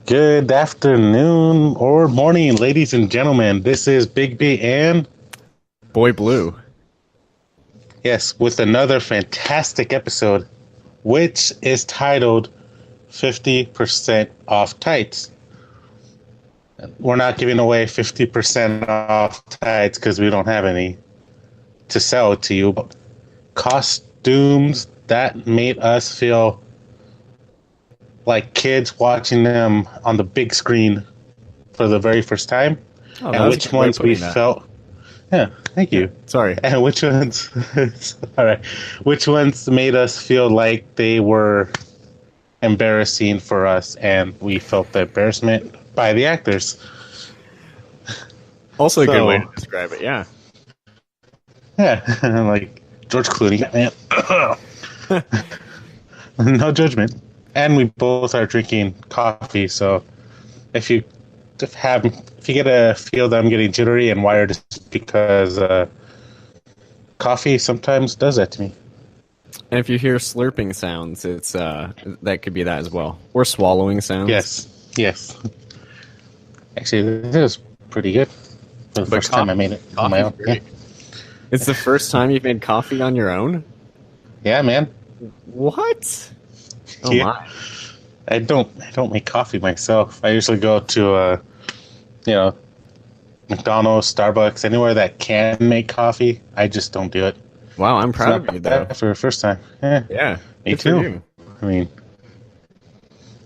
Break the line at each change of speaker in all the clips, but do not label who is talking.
Good afternoon or morning, ladies and gentlemen. This is Bigby and
Boy Blue.
yes, with another fantastic episode, which is titled 50% Off Tights. We're not giving away 50% off tights because we don't have any to sell to you. But costumes that made us feel like kids watching them on the big screen for the very first time,
Oh,
and which ones we felt. Yeah, thank you.
Sorry.
And which ones? All right. Which ones made us feel like they were embarrassing for us, and we felt the embarrassment by the actors.
Also a good way to describe it, yeah.
Yeah, like George Clooney, man. No judgment. And we both are drinking coffee, so if you get a feel that I'm getting jittery and wired, it's because coffee sometimes does that to me.
And if you hear slurping sounds, it's that could be that as well. Or swallowing sounds.
Yes. Actually, this is pretty good. For the first time I made it on my own. Yeah.
It's the first time you've made coffee on your own?
Yeah, man.
What? Oh
yeah.
my.
I don't make coffee myself. I usually go to McDonald's, Starbucks, anywhere that can make coffee. I just don't do it.
Wow, I'm proud of you though.
For the first time. Yeah. Me too. I mean,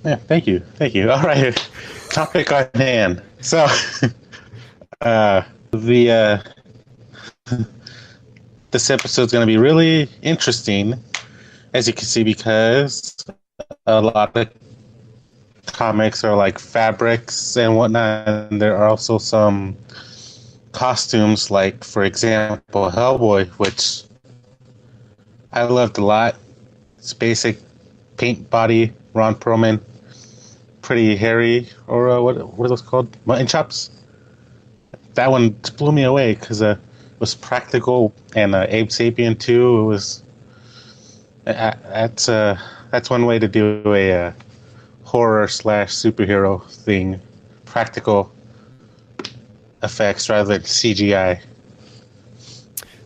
yeah, thank you. All right. Topic on hand. So this episode's going to be really interesting, as you can see, because a lot of comics are like fabrics and whatnot, and there are also some costumes, like, for example, Hellboy, which I loved a lot. It's basic paint body, Ron Perlman, pretty hairy, or what are those called? Mutton chops. That one blew me away because it was practical, and Abe Sapien too. It was that's one way to do a horror / superhero thing, practical effects rather than CGI.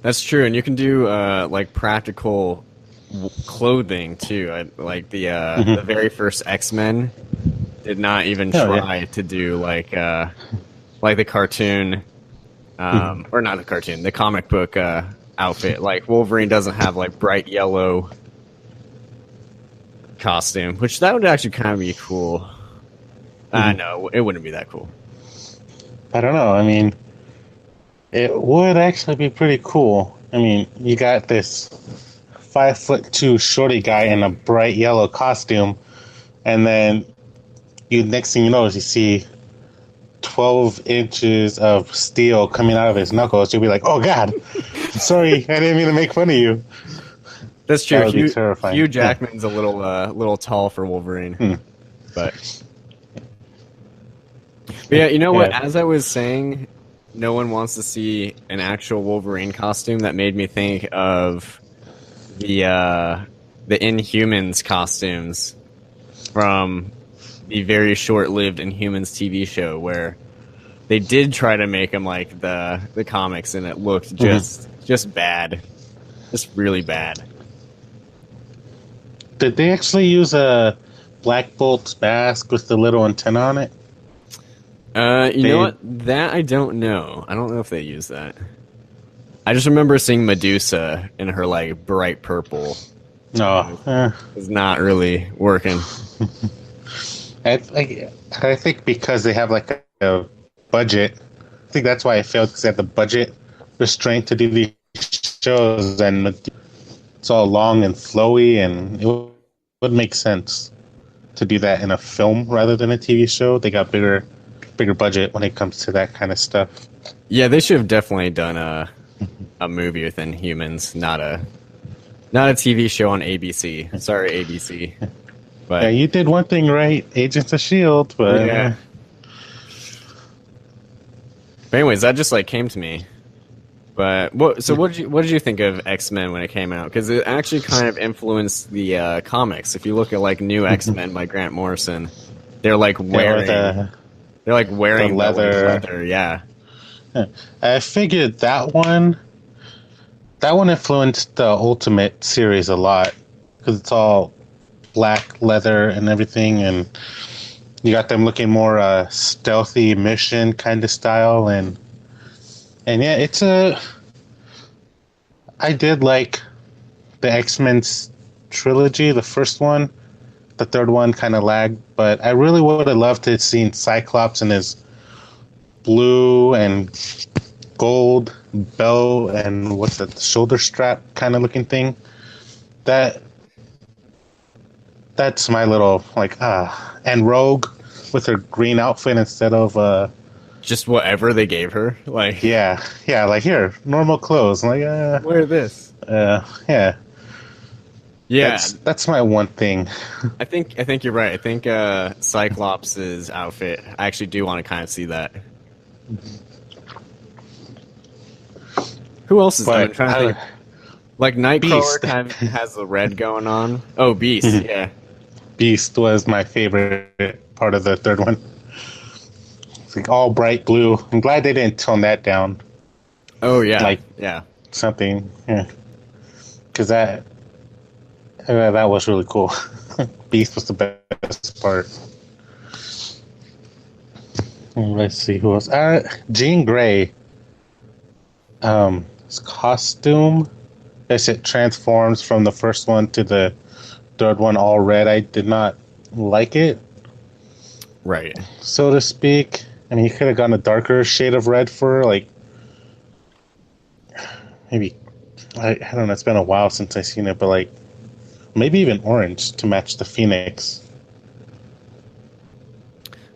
That's true, and you can do like practical clothing too. Like the very first X-Men did not even try to do like the cartoon, or not the cartoon, the comic book outfit. Like Wolverine doesn't have like bright yellow costume, which that would actually kind of be cool. No, it wouldn't be that cool.
I don't know. I mean, it would actually be pretty cool. I mean, you got this 5'2" shorty guy in a bright yellow costume, and then next thing you know is you see 12 inches of steel coming out of his knuckles. You'll be like, "Oh God, sorry, I didn't mean to make fun of you."
That's true.
That would be terrifying.
Hugh Jackman's a little tall for Wolverine, but yeah, you know what? As I was saying, no one wants to see an actual Wolverine costume. That made me think of the Inhumans costumes from the very short-lived Inhumans TV show, where they did try to make them like the comics, and it looked just bad, just really bad.
Did they actually use a Black Bolt's mask with the little antenna on it?
You know what? That I don't know. I don't know if they use that. I just remember seeing Medusa in her like bright purple.
No,
it's not really working.
I think because they have like a budget. I think that's why it failed, because they had the budget restraint to do these shows, and it's all long and flowy, and it would make sense to do that in a film rather than a TV show. They got bigger budget when it comes to that kind of stuff.
Yeah, they should have definitely done a movie with Inhumans, not a TV show on ABC. Sorry, ABC. But
yeah, you did one thing right, Agents of S.H.I.E.L.D., but
yeah. But anyways, that just like came to me. But what did you think of X-Men when it came out? Because it actually kind of influenced the comics. If you look at like New X-Men by Grant Morrison, they're like wearing
the leather.
Yeah.
I figured that one influenced the Ultimate series a lot because it's all black leather and everything, and you got them looking more stealthy mission kind of style, and yeah, I did like the X-Men's trilogy, the first one. The third one kind of lagged, but I really would have loved to have seen Cyclops in his blue and gold bow and what's that, shoulder strap kind of looking thing. That's my little and Rogue with her green outfit instead of
just whatever they gave her. Like
yeah, like here, normal clothes. Like
wear this.
Yeah.
Yeah,
that's my one thing.
I think you're right. I think Cyclops' outfit. I actually do want to kind of see that. Who else is there? I'm trying to think. Like Nightcrawler kind of has the red going on. Oh, Beast, yeah.
Beast was my favorite part of the third one. It's like all bright blue. I'm glad they didn't tone that down.
Oh yeah,
like something. Yeah, because that was really cool. Beast was the best part. Let's see who else. Jean Grey. His costume, as it transforms from the first one to the third one, all red. I did not like it.
Right.
So to speak. I mean, you could have gotten a darker shade of red for maybe. I don't know. It's been a while since I've seen it, but maybe even orange to match the Phoenix.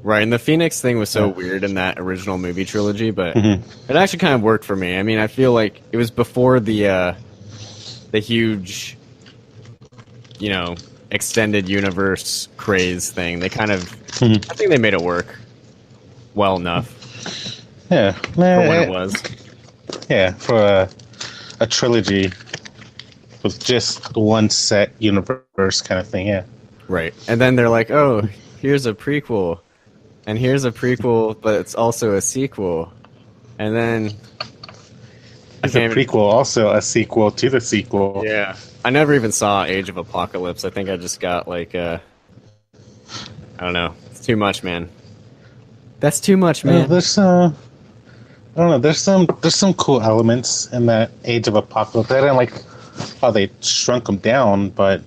Right, and the Phoenix thing was so weird in that original movie trilogy, but it actually kind of worked for me. I mean, I feel like it was before the huge, extended universe craze thing. They kind of, I think they made it work well enough.
Yeah,
for what it was.
Yeah, for a trilogy with just one set universe kind of thing. Yeah,
right. And then they're like, "Oh, here's a prequel." And here's a prequel, but it's also a sequel. And then
it's a prequel, also a sequel to the sequel.
Yeah. I never even saw Age of Apocalypse. I think I just got I don't know. It's too much, man. That's too much, man.
There's I don't know. There's some cool elements in that Age of Apocalypse. I didn't like how they shrunk him down, but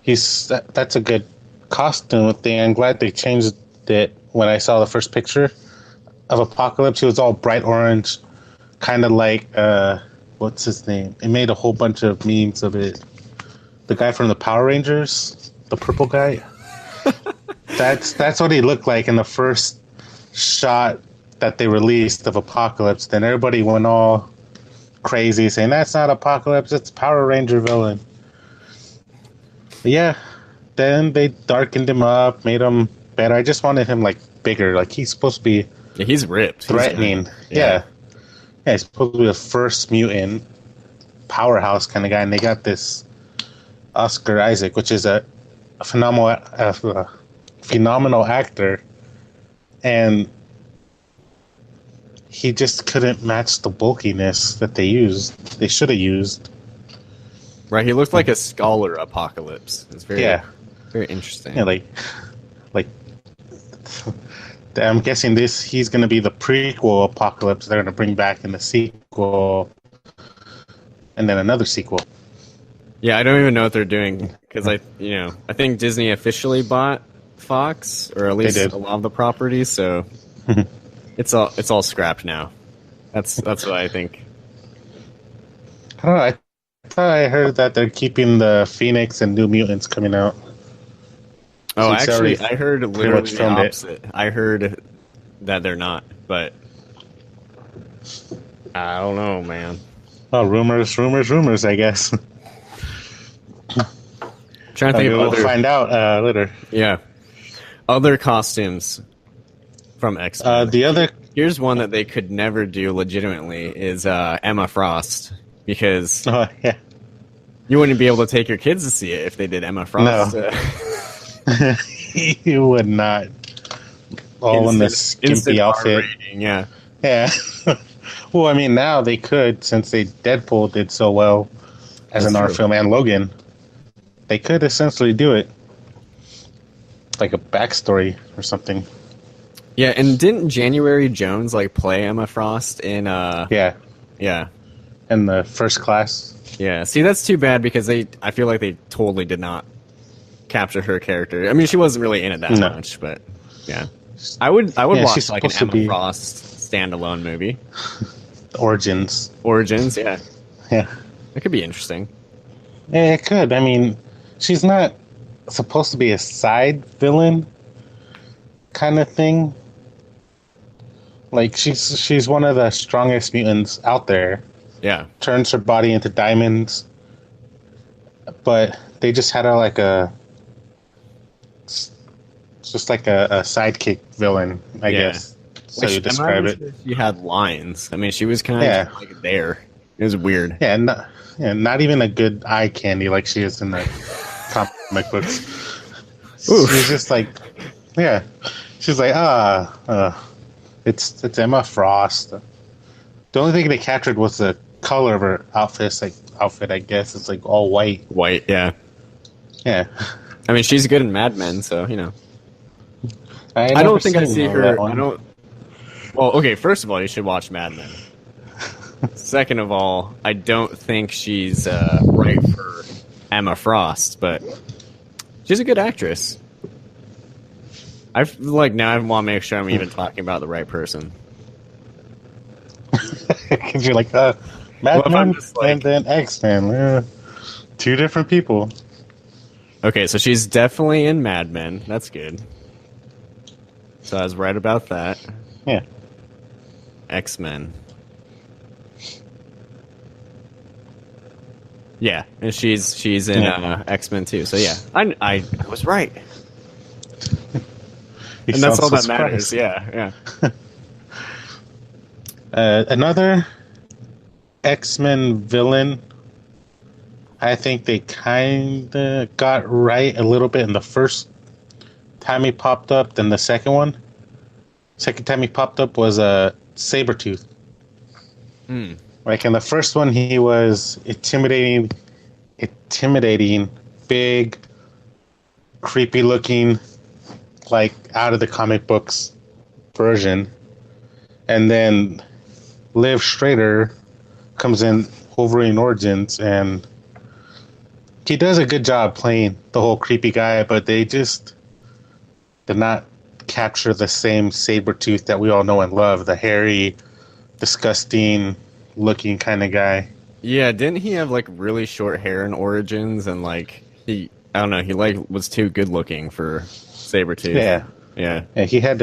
that's a good costume thing. I'm glad they changed it when I saw the first picture of Apocalypse. He was all bright orange, kind of like what's his name? It made a whole bunch of memes of it. The guy from the Power Rangers, the purple guy. That's what he looked like in the first shot that they released of Apocalypse. Then everybody went all crazy saying that's not Apocalypse, it's Power Ranger villain. But yeah, then they darkened him up, made him better. I just wanted him bigger. He's supposed to be
he's ripped,
threatening. Yeah, he's supposed to be the first mutant powerhouse kind of guy, and they got this Oscar Isaac, which is a phenomenal actor, and he just couldn't match the bulkiness that they should have used.
Right, he looked like a scholar Apocalypse. It's very very interesting.
Yeah, I'm guessing he's going to be the prequel Apocalypse they're going to bring back in the sequel, and then another sequel.
Yeah, I don't even know what they're doing because I think Disney officially bought Fox, or at least a lot of the properties, so it's all scrapped now. That's what I think.
I don't know. I thought I heard that they're keeping the Phoenix and New Mutants coming out.
Oh, actually, I heard literally the opposite. I heard that they're not, but I don't know, man.
Oh, rumors, I guess.
Trying to think of
we'll find out later.
Yeah. Other costumes from X-Men. Here's one that they could never do legitimately is Emma Frost, because you wouldn't be able to take your kids to see it if they did Emma Frost.
No. You would not. All in this skimpy outfit.
R-rating, yeah.
Yeah. Well, I mean, now they could, since Deadpool did so well as an R film, and Logan. They could essentially do it. Like a backstory or something.
Yeah, and didn't January Jones like play Emma Frost in
Yeah.
Yeah.
In the First Class.
Yeah. See, that's too bad because I feel like they totally did not capture her character. I mean, she wasn't really in it that much, but yeah. I would watch like an Emma Frost standalone movie.
Origins,
yeah.
Yeah.
It could be interesting.
Yeah, it could. I mean, she's not supposed to be a side villain kind of thing. Like, she's one of the strongest mutants out there.
Yeah.
Turns her body into diamonds. But they just had her like just like a sidekick villain, I guess. So you describe it.
She had lines. I mean, she was kind of like there. It was weird.
Yeah, not even a good eye candy like she is in the comic books. She's just like, she's like, it's Emma Frost. The only thing they captured was the color of her outfit. I guess it's like all white.
White, yeah.
Yeah.
I mean, she's good in Mad Men, so you know. I don't think I see her. I don't. Well, okay. First of all, you should watch Mad Men. Second of all, I don't think she's right for Emma Frost, but she's a good actress. I now I want to make sure I'm even talking about the right person.
Because you're like, Mad Men and then X-Men. Two different people.
Okay, so she's definitely in Mad Men. That's good. So I was right about that.
Yeah.
X-Men. Yeah, and she's in X-Men too. So yeah, I was right. And that's all that matters. Yeah.
Another X-Men villain, I think they kind of got right a little bit in the first time he popped up. Then the second time he popped up was Sabretooth. Like in the first one, he was intimidating, big, creepy looking, like out of the comic books version. And then Liv Schrader comes in Wolverine Origins, and he does a good job playing the whole creepy guy, but they just did not capture the same Sabretooth that we all know and love, the hairy, disgusting looking kind of guy.
Yeah, didn't he have like really short hair in Origins, and like I don't know, he like was too good looking for Sabretooth. Yeah, he had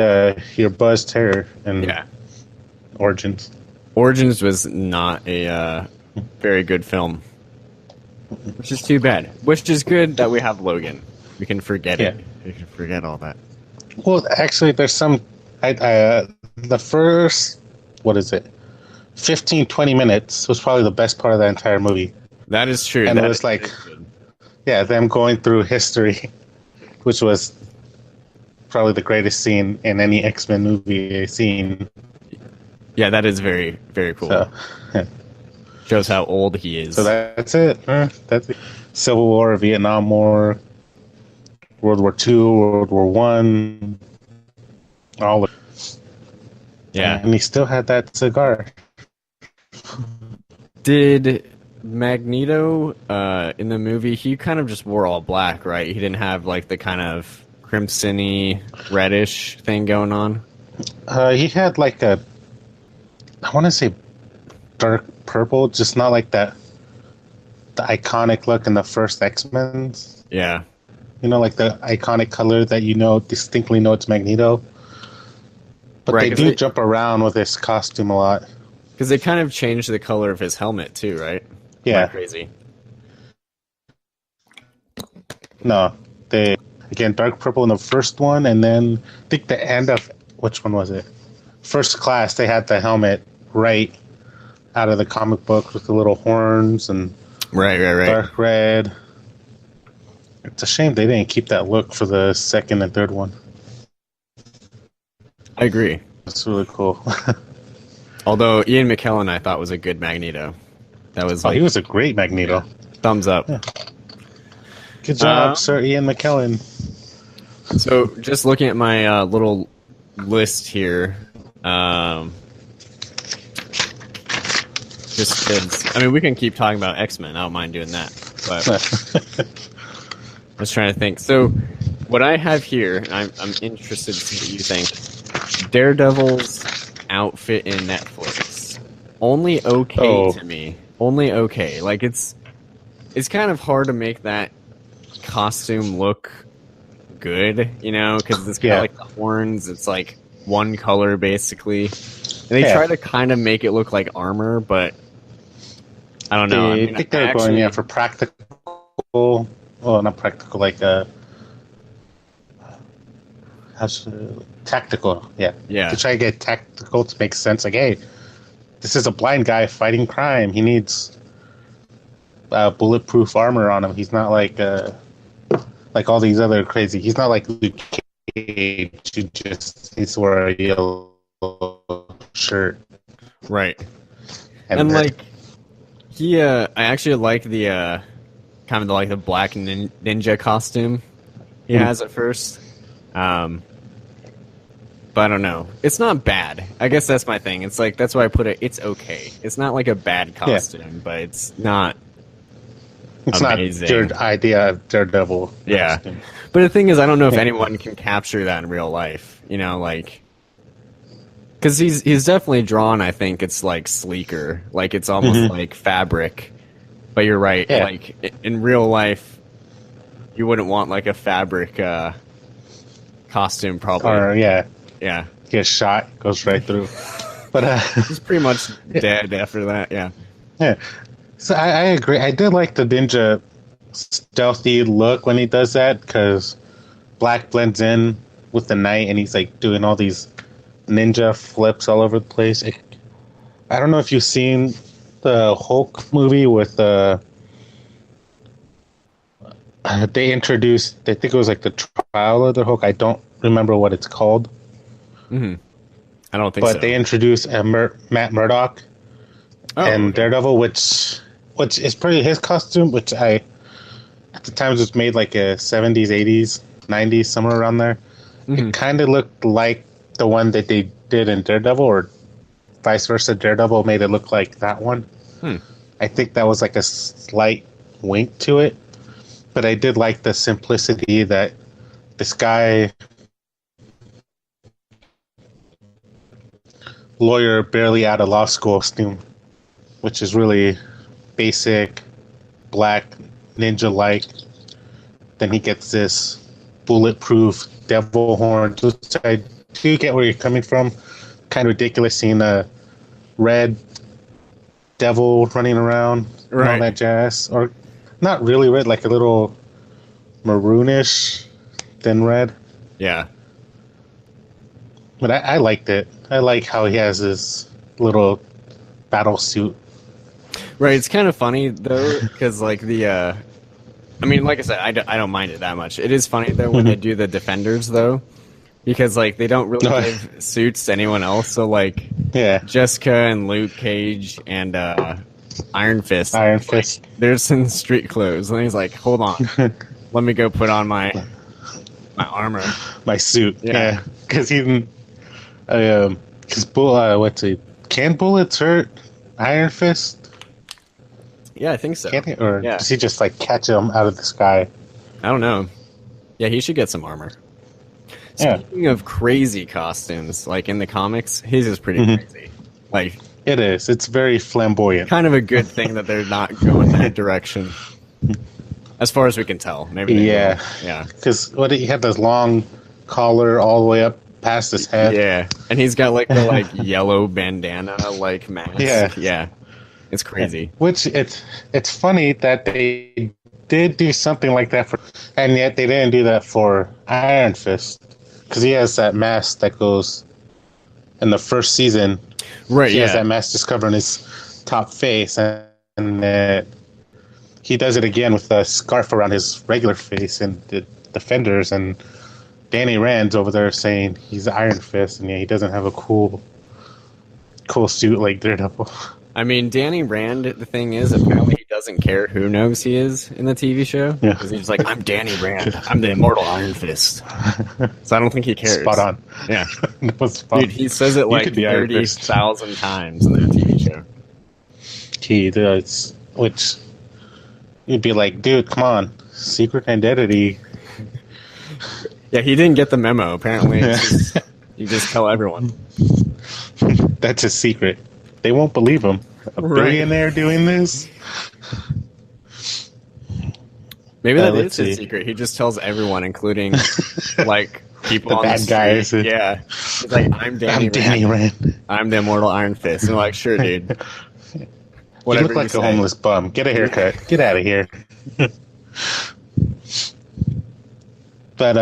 your buzzed hair in Origins. Origins was not a very good film, which is too bad. Which is good that we have Logan. We can forget it. We can forget all that.
Well, actually, there's some. The first, 15-20 minutes was probably the best part of the entire movie.
That is true.
And it was like, them going through history, which was probably the greatest scene in any X-Men movie I've seen.
Yeah, that is very, very cool. So, shows how old he is.
So that's it. That's it. Civil War, Vietnam War, World War II, World War One, all of it.
Yeah.
And he still had that cigar.
Did Magneto in the movie, he kind of just wore all black, right? He didn't have like the kind of crimson-y, reddish thing going on?
He had like I want to say dark purple, just not like the iconic look in the first X-Men.
Yeah.
You know, like the iconic color that distinctly know it's Magneto. But they do jump around with this costume a lot.
Because they kind of changed the color of his helmet too, right?
Yeah.
Crazy.
No, again, dark purple in the first one, and then I think the end of which one was it? First Class. They had the helmet right out of the comic book with the little horns and
right,
dark red. It's a shame they didn't keep that look for the second and third one.
I agree.
It's really cool.
Although Ian McKellen, I thought was a good Magneto. That was
he was a great Magneto.
Thumbs up.
Yeah. Good job, Sir Ian McKellen.
So, just looking at my little list here, just kids. I mean, we can keep talking about X-Men. I don't mind doing that. But I was trying to think. So, what I have here, I'm interested to see what you think. Daredevil's outfit in Netflix. Only okay to me. Only okay. Like, it's kind of hard to make that costume look good, you know, because it's got like the horns. It's like one color basically, and they try to kind of make it look like armor, but I don't know.
I think they're going for practical. Well, not practical, like tactical. Yeah. To try to get tactical to make sense. Like, hey, this is a blind guy fighting crime. He needs bulletproof armor on him. He's not like all these other crazy. He's not like Luke Cage who just needs to wear a yellow shirt.
Right. And like I actually like the kind of the black ninja costume he has at first. But I don't know. It's not bad. I guess that's my thing. It's like that's why I put it. It's okay. It's not like a bad costume, but it's not.
It's
amazing.
Not your idea of Daredevil.
Yeah.
Costume.
But the thing is, I don't know if anyone can capture that in real life. You know, like, because he's definitely drawn. I think it's like sleeker, like it's almost like fabric. But you're right.
Yeah.
Like in real life, you wouldn't want like a fabric costume, probably.
Or
yeah,
gets shot, goes right through. But
he's pretty much dead after that. Yeah.
Yeah. So I agree. I did like the ninja stealthy look when he does that, because black blends in with the night, and he's like doing all these ninja flips all over the place. I don't know if you've seen the Hulk movie with they introduced. I think it was like the Trial of the Hulk. I don't remember what it's called.
I don't think so.
But they introduced Matt Murdock and Daredevil, which is pretty his costume, which at the time was made like a 70s, 80s, 90s, somewhere around there. It kind of looked like the one that they did in Daredevil, or vice versa. Daredevil made it look like that one. I think that was like a slight wink to it, but I did like the simplicity that this guy, lawyer barely out of law school costume, which is really basic, black, ninja-like. Then he gets this bulletproof devil horn. I do get where you're coming from. Kind of ridiculous seeing a red devil running around and all that jazz. Or not really red, like a little maroonish than red.
Yeah.
But I liked it. I like how he has his little battle suit.
Right, it's kind of funny though, because like I mean, like I said, I don't mind it that much. It is funny though when they do the Defenders though, because like they don't really give suits to anyone else. So like, Jessica and Luke Cage and Iron Fist, they're just in street clothes, and he's like, "Hold on, let me go put on my armor,
my suit." Yeah, because he, can bullets hurt Iron Fist?
Yeah, I think so.
Can't he, or does he just like catch him out of the sky?
I don't know. Yeah, he should get some armor. Speaking of crazy costumes, like in the comics, his is pretty crazy. Like
it is. It's very flamboyant.
Kind of a good thing that they're not going that direction, as far as we can tell. Maybe. Yeah.
Because he had this long collar all the way up past his head.
Yeah, and he's got like the yellow bandana like mask. Yeah. It's crazy.
Which it's funny that they did do something like that and yet they didn't do that for Iron Fist, because he has that mask that goes in the first season. Right. He has that mask just covering his top face, and he does it again with a scarf around his regular face and the Defenders, and Danny Rand's over there saying he's Iron Fist, and yeah, he doesn't have a cool suit like Daredevil.
I mean, Danny Rand, the thing is, apparently he doesn't care who knows he is in the TV show.
Yeah.
Because he's like, I'm Danny Rand. I'm the immortal Iron Fist. So I don't think he cares.
Spot on.
Yeah.
Spot.
Dude, he says it like 30,000 times in the TV show.
He does. Which, you'd be like, dude, come on. Secret identity.
Yeah, he didn't get the memo. Apparently, you just tell everyone.
That's his secret. They won't believe him. A billionaire doing this?
Maybe that is his secret. He just tells everyone, including like people on the street.
Guys.
Yeah, he's like, I'm Danny Rand. I'm the immortal Iron Fist. And they're like, sure, dude.
Whatever you look like a homeless bum. Get a haircut. Get out of here. But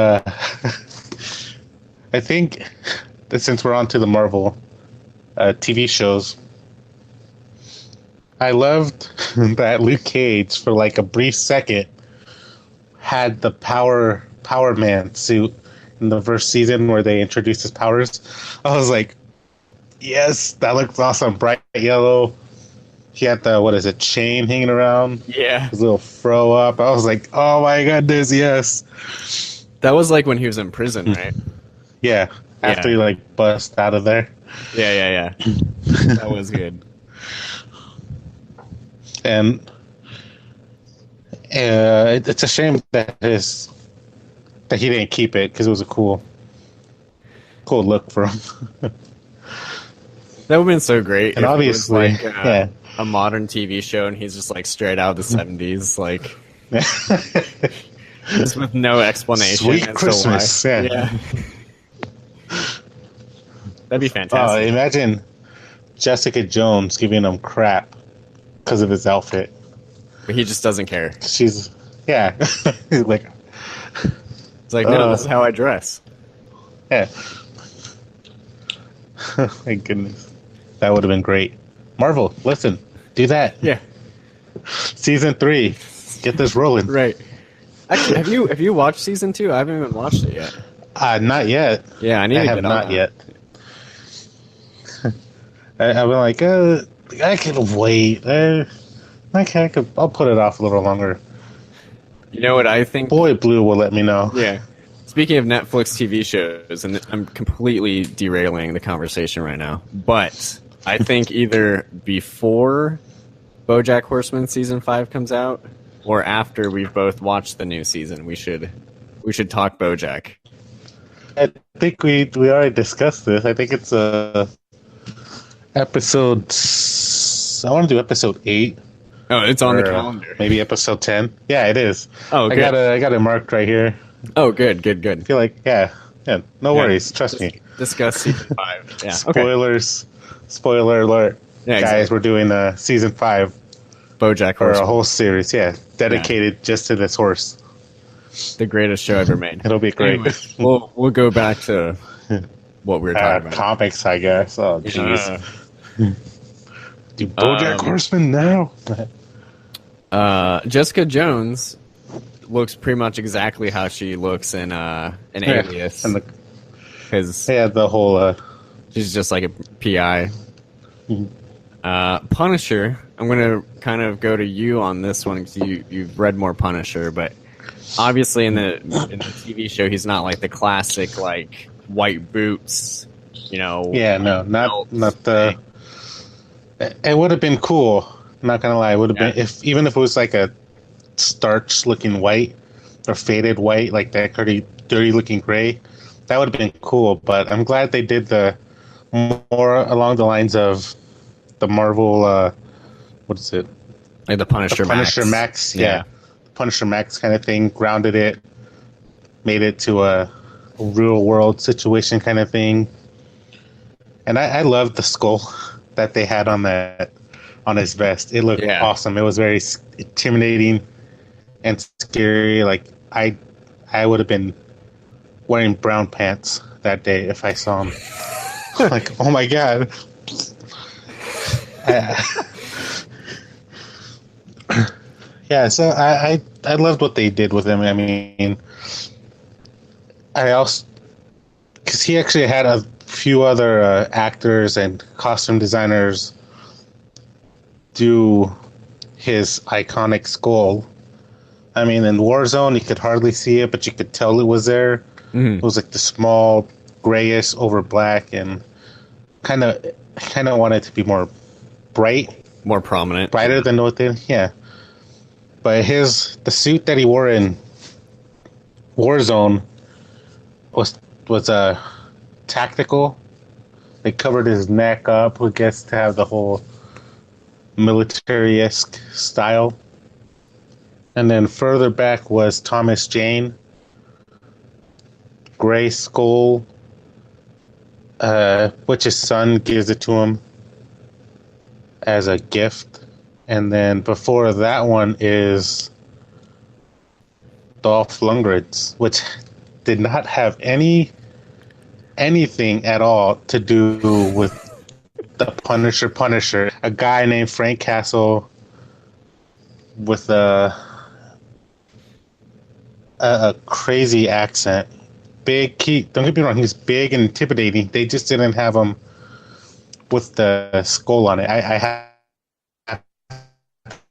I think that since we're on to the Marvel TV shows, I loved that Luke Cage for like a brief second had the Power Man suit in the first season where they introduced his powers. I was like, yes, that looks awesome. Bright yellow. He had the, chain hanging around.
Yeah.
His little fro up. I was like, oh my goodness, yes.
That was like when he was in prison, right?
Yeah. After he bust out of there.
Yeah. That was good.
And it's a shame that he didn't keep it, because it was a cool look for him.
That would have been so great.
And obviously,
a modern TV show, and he's just like straight out of the 70s, like just with no explanation.
Sweet Christmas,
yeah. That'd be fantastic.
Imagine Jessica Jones giving him crap because of his outfit.
But he just doesn't care.
She's like,
it's like, no, this is how I dress.
Yeah. My goodness, that would have been great. Marvel, listen, do that.
Yeah.
Season 3, get this rolling.
Right. Actually, have you watched season 2? I haven't even watched it yet.
Not yet.
Yeah, I have
not yet. I've been like, I can wait. I'll put it off a little longer.
You know what I think?
BoyBlue will let me know.
Yeah. Speaking of Netflix TV shows, and I'm completely derailing the conversation right now, but I think either before BoJack Horseman season 5 comes out, or after we've both watched the new season, we should talk BoJack.
I think we already discussed this. I think it's episode. I want to do episode 8.
Oh, it's on the calendar.
Maybe episode 10. Yeah, it is.
Oh, good.
I got it marked right here.
Oh, good.
I feel like, no worries. Trust me.
Discuss season 5. Yeah.
Spoilers. Okay. Spoiler alert. Yeah, guys, exactly. We're doing season 5.
BoJack Horseman.
For a whole series, dedicated just to this horse.
The greatest show ever made.
It'll be great.
Anyway, we'll go back to what we were talking about.
Comics, I guess. Oh, jeez. Do BoJack Horseman now.
Jessica Jones looks pretty much exactly how she looks in Alias.
And the whole.
She's just like a PI. Mm-hmm. Punisher. I'm gonna kind of go to you on this one because you've read more Punisher, but obviously in the TV show he's not like the classic like white boots.
Yeah, no, not the. It would have been cool. I'm not gonna lie. It would have been even if it was like a starch looking white or faded white, like that dirty looking gray. That would have been cool. But I'm glad they did the more along the lines of the Marvel. What is it?
Like the Punisher
Max. Yeah. Punisher Max kind of thing. Grounded it. Made it to a real world situation kind of thing. And I love the skull that they had on his vest. It looked awesome. It was very intimidating and scary. Like I would have been wearing brown pants that day if I saw him. Like, oh my god. Yeah, so I loved what they did with him. I mean, I also because he actually had a few other actors and costume designers do his iconic skull. I mean, in Warzone, you could hardly see it, but you could tell it was there. It was like the small grayish over black, and kind of wanted to be more bright,
More prominent.
brighter than what they. Yeah, but the suit that he wore in Warzone was tactical. They covered his neck up, I guess, to have the whole military-esque style. And then further back was Thomas Jane, gray skull, which his son gives it to him as a gift. And then before that one is Dolph Lundgren's, which did not have anything at all to do with the Punisher. A guy named Frank Castle with a crazy accent. Don't get me wrong, he's big and intimidating. They just didn't have him with the skull on it. I have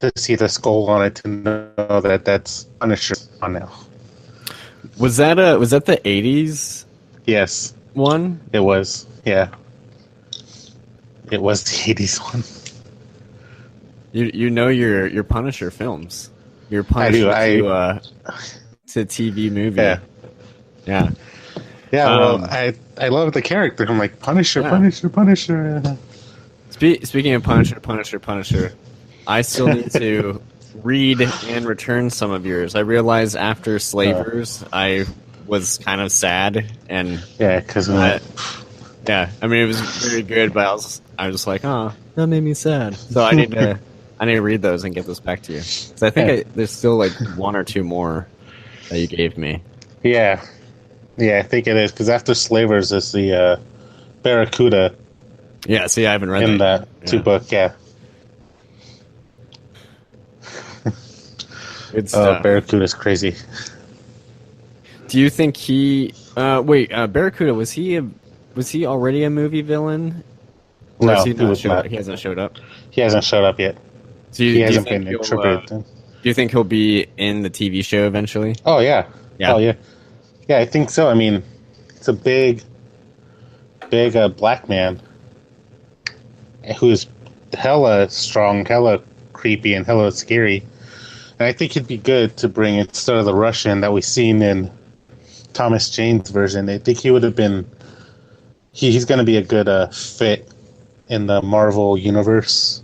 to see the skull on it to know that that's Punisher on now.
Was that the 80s
Yes,
one?
it was. Yeah, it was the 80s one.
You know your Punisher films. Your Punisher to TV movie.
Yeah.
Yeah.
Yeah, well, I love the character. I'm like, Punisher, yeah. Punisher.
Speaking of Punisher, I still need to read and return some of yours. I realized after Slavers, I was kind of sad, and
yeah, because
I mean, it was very good, but I was just like, oh, that made me sad. So I need to read those and get those back to you. So I think there's still like one or two more that you gave me.
Yeah. Yeah, I think it is, because after Slavers is the Barracuda.
Yeah, see, I haven't read
in
that.
In the two book, yeah.
It's
Barracuda's crazy.
Do you think Barracuda, was he already a movie villain? Or
No,
he hasn't showed up?
He hasn't showed up yet.
So
he hasn't been attributed.
Do you think he'll be in the TV show eventually?
Oh, yeah.
Yeah.
Oh, yeah. Yeah, I think so. I mean, it's a big black man who's hella strong, hella creepy, and hella scary. And I think he'd be good to bring instead of the Russian that we've seen in Thomas Jane's version. I think he would have been. He's going to be a good fit in the Marvel universe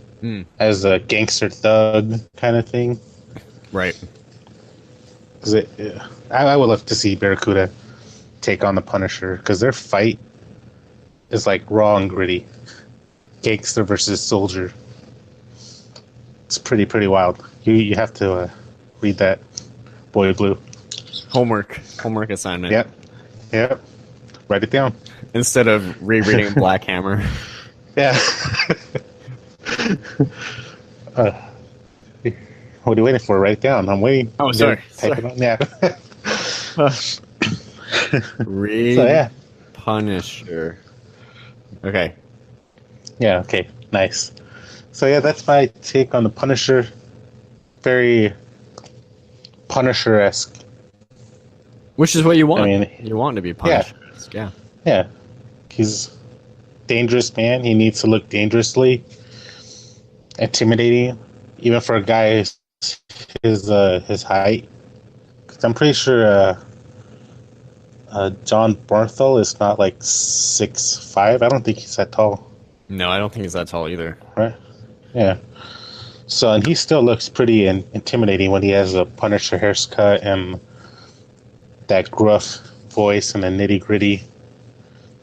as a gangster thug kind of thing.
Right.
Because I would love to see Barracuda take on the Punisher, because their fight is like raw and gritty. Gangster versus soldier. It's pretty wild. You have to read that, Boy Blue.
Homework assignment.
Yep. Write it down.
Instead of rereading Black Hammer.
Yeah. What are you waiting for? Write it down. I'm waiting.
Oh, sorry.
Type it on. Yeah.
Read Punisher. Okay.
Yeah, okay. Nice. So yeah, that's my take on the Punisher. Very Punisher-esque.
Which is what you want.
I mean,
you want to be Punisher-esque, yeah.
Yeah. He's a dangerous man. He needs to look dangerously intimidating, even for a guy his height. 'Cause I'm pretty sure John Bernthal is not like 6'5". I don't think he's that tall.
No, I don't think he's that tall either.
Right? Yeah. So, and he still looks pretty intimidating when he has a Punisher haircut and that gruff voice and the nitty gritty.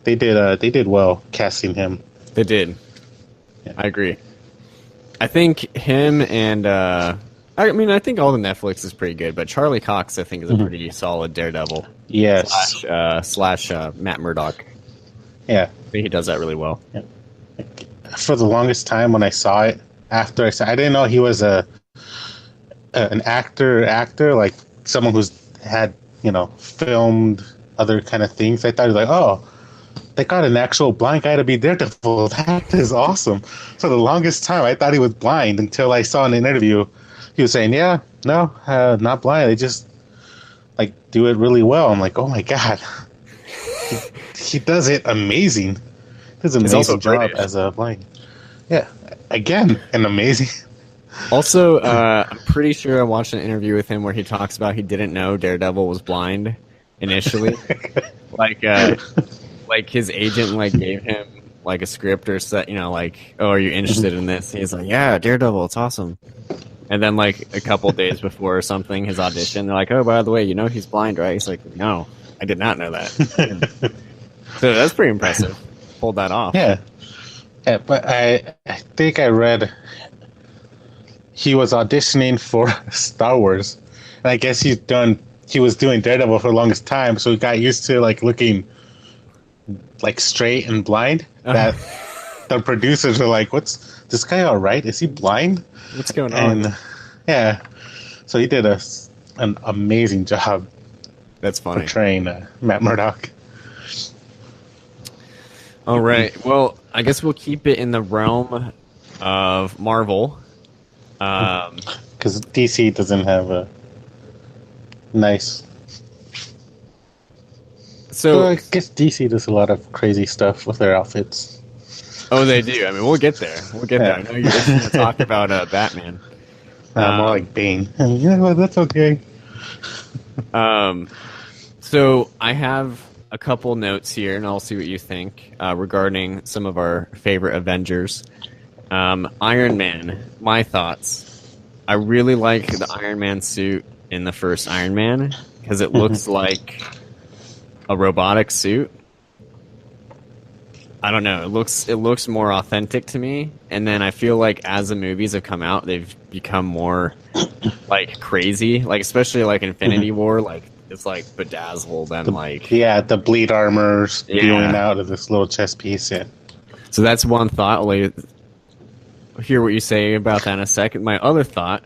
They did well casting him.
They did. Yeah. I agree. I think him and I think all the Netflix is pretty good, but Charlie Cox I think is a pretty solid Daredevil.
Yes.
Slash Matt Murdock.
Yeah.
I think he does that really well.
Yeah. For the longest time when I saw it, I didn't know he was an actor, like someone who's had, filmed other kind of things. I thought he was like, oh, they got an actual blind guy to be Daredevil. That is awesome. For the longest time, I thought he was blind until I saw in an interview he was saying, yeah, no, not blind. They just like do it really well. I'm like, oh my god, he does it amazing. He does an amazing job as a blind. Yeah, again, an amazing.
Also, I'm pretty sure I watched an interview with him where he talks about he didn't know Daredevil was blind initially. Like his agent gave him a script or set, like, oh, are you interested in this? He's like, yeah, Daredevil, it's awesome. And then a couple days before or something, his audition, they're like, oh, by the way, he's blind, right? He's like, no, I did not know that. So that's pretty impressive. Pulled that off.
Yeah, but I think I read he was auditioning for Star Wars, and I guess he was doing Daredevil for the longest time, so he got used to looking straight and blind. That the producers were like, "What's this guy? All right? Is he blind?
What's going on?"
And yeah, so he did an amazing job.
That's funny.
Portraying Matt Murdock.
All right. Well, I guess we'll keep it in the realm of Marvel.
Because DC doesn't have a nice.
So
I guess DC does a lot of crazy stuff with their outfits.
Oh, they do. I mean, we'll get there. There. I know you're just going to talk about Batman.
More like Bane. Yeah, well, that's okay.
So I have a couple notes here, and I'll see what you think regarding some of our favorite Avengers. Iron Man, my thoughts. I really like the Iron Man suit in the first Iron Man because it looks like a robotic suit. I don't know. It looks more authentic to me. And then I feel like as the movies have come out, they've become more crazy. Especially Infinity War. It's bedazzled and
the bleed armor spewing out of this little chest piece. Yeah.
So that's one thought. I'll hear what you say about that in a second. My other thought,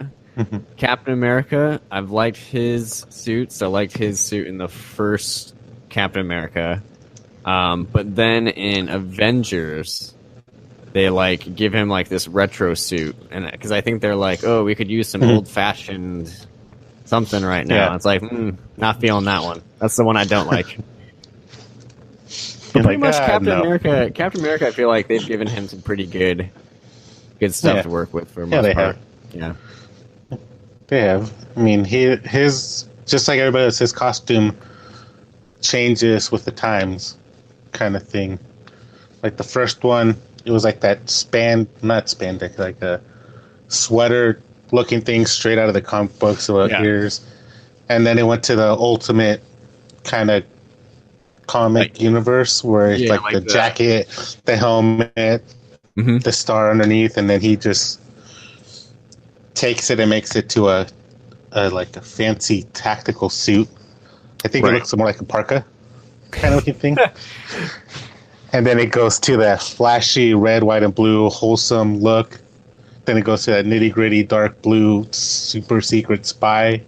Captain America. I've liked his suits. I liked his suit in the first Captain America. But then in Avengers, they give him this retro suit, and because I think they're oh, we could use some old fashioned something right now. It's not feeling that one. That's the one I don't like. But pretty much Captain America. Captain America, I feel like they've given him some pretty good stuff to work with for the most part. Yeah,
they have. I mean, his just like everybody else, his costume changes with the times. Kind of thing. The first one, it was that not spandex, a sweater looking thing straight out of the comic books about ears. And then it went to the ultimate kind of comic universe where it's the jacket, the helmet, the star underneath, and then he just takes it and makes it to a fancy tactical suit. I think it looks more like a parka kind of looking thing. And then it goes to that flashy red, white, and blue wholesome look. Then it goes to that nitty gritty dark blue super secret spy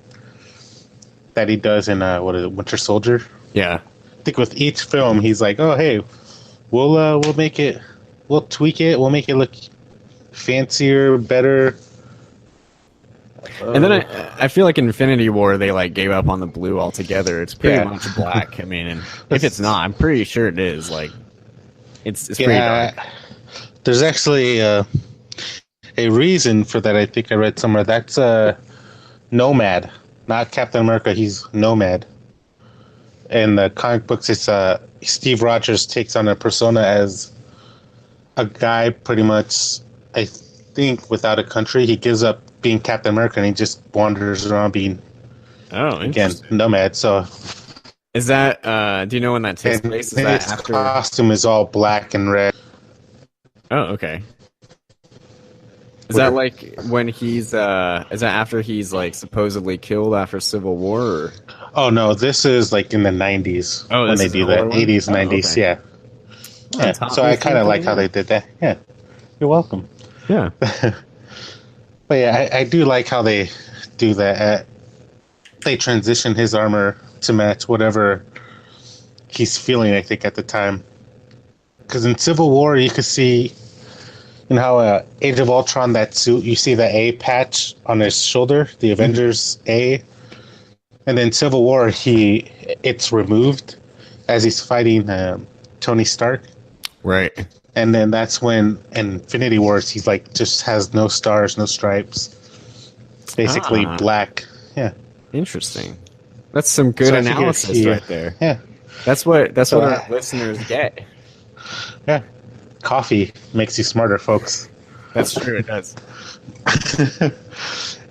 that he does in Winter Soldier.
Yeah,
I think with each film he's like, oh hey, we'll make it, we'll tweak it, we'll make it look fancier, better.
And then I feel like Infinity War, they gave up on the blue altogether. It's pretty much black. I mean, and if it's not, I'm pretty sure it is. It's pretty dark.
There's actually a reason for that. I think I read somewhere. That's Nomad, not Captain America. He's Nomad. In the comic books, it's Steve Rogers takes on a persona as a guy pretty much, I think, without a country. He gives up being Captain America and he just wanders around being again nomad. So
is that do you know when that takes place? Is that
his
after
costume is all black and red?
Oh, okay. Is that when he's is that after he's supposedly killed after Civil War? Or?
Oh no, this is in the 90s when they do that. 80s, 90s, okay. Yeah. So I kind of like how they did that. Yeah, you're welcome.
Yeah.
But yeah, I do like how they do that. They transition his armor to match whatever he's feeling, I think, at the time. Because in Civil War, you could see, how Age of Ultron, that suit, you see the A patch on his shoulder, the Avengers A. And then Civil War, it's removed as he's fighting Tony Stark.
Right.
And then that's when in Infinity Wars, he's like, just has no stars, no stripes. Basically black. Yeah.
Interesting. That's some good analysis right there.
Yeah.
That's what our listeners get.
Yeah. Coffee makes you smarter, folks.
That's true, it does.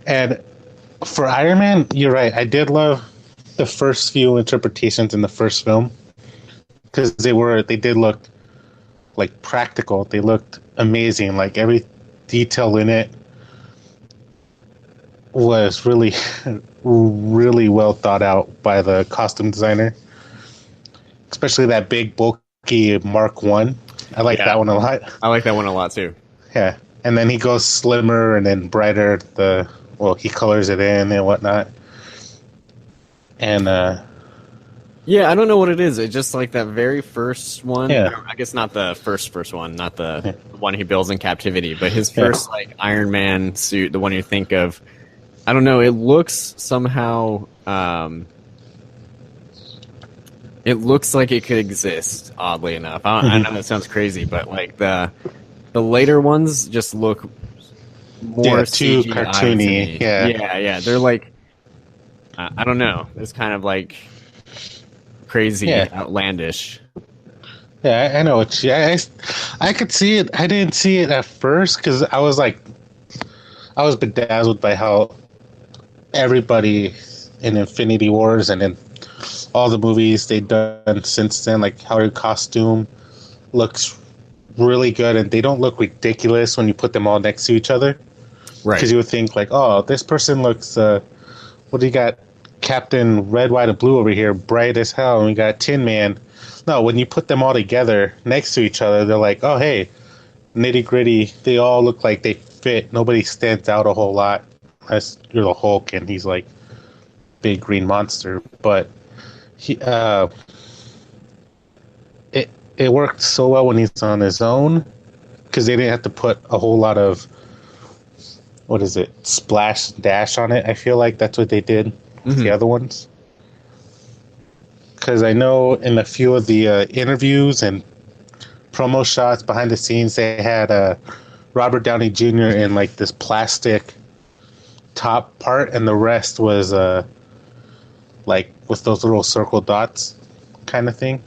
And for Iron Man, you're right. I did love the first few interpretations in the first film. Because they did look like practical. They looked amazing. Like every detail in it was really, really well thought out by the costume designer. Especially that big, bulky Mark 1. I like that one a lot.
I like that one a lot, too.
Yeah. And then he goes slimmer and then brighter. He colors it in and whatnot. And,
yeah, I don't know what it is. It's just like that very first one.
Yeah.
I guess not the first one, not the one he builds in captivity, but his first like Iron Man suit, the one you think of. I don't know. It looks somehow. It looks like it could exist. Oddly enough, I know that sounds crazy, but like the later ones just look more
too
CGI
cartoony.
Yeah. They're like, I don't know. It's kind of like crazy, outlandish.
Yeah, I know. I could see it. I didn't see it at first because I was bedazzled by how everybody in Infinity Wars and in all the movies they've done since then, like how her costume looks really good and they don't look ridiculous when you put them all next to each other.
Right.
Because you would think like, oh, this person looks, what do you got? Captain Red, White, and Blue over here, bright as hell, and we got Tin Man. No, when you put them all together next to each other, they're like, oh, hey, nitty gritty. They all look like they fit. Nobody stands out a whole lot. Unless you're the Hulk and he's like big green monster. But it worked so well when he's on his own because they didn't have to put a whole lot of splash dash on it. I feel like that's what they did with the other ones. Because I know in a few of the interviews and promo shots behind the scenes, they had Robert Downey Jr. in like this plastic top part, and the rest was like with those little circle dots kind of thing.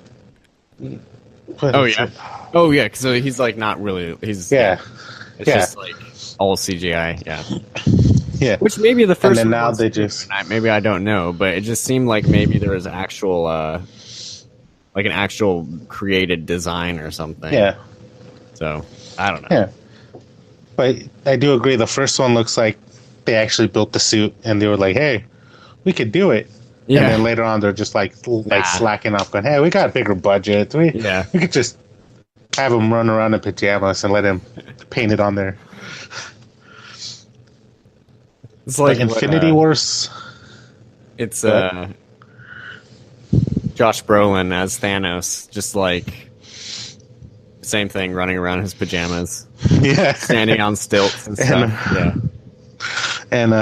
Oh yeah, because he's like not really. It's just like all CGI. Yeah. Which maybe the first.
And then now they just
maybe I don't know, but it just seemed like maybe there was actual like an actual created design or something.
Yeah.
So I don't know.
Yeah. But I do agree. The first one looks like they actually built the suit and they were like, "Hey, we could do it." Yeah. And then later on, they're just like slacking off, going, "Hey, we got a bigger budget. We could just have him run around in pajamas and let him paint it on there."
It's like
Infinity Wars.
It's Josh Brolin as Thanos, just like same thing, running around in his pajamas, standing on stilts and stuff.
And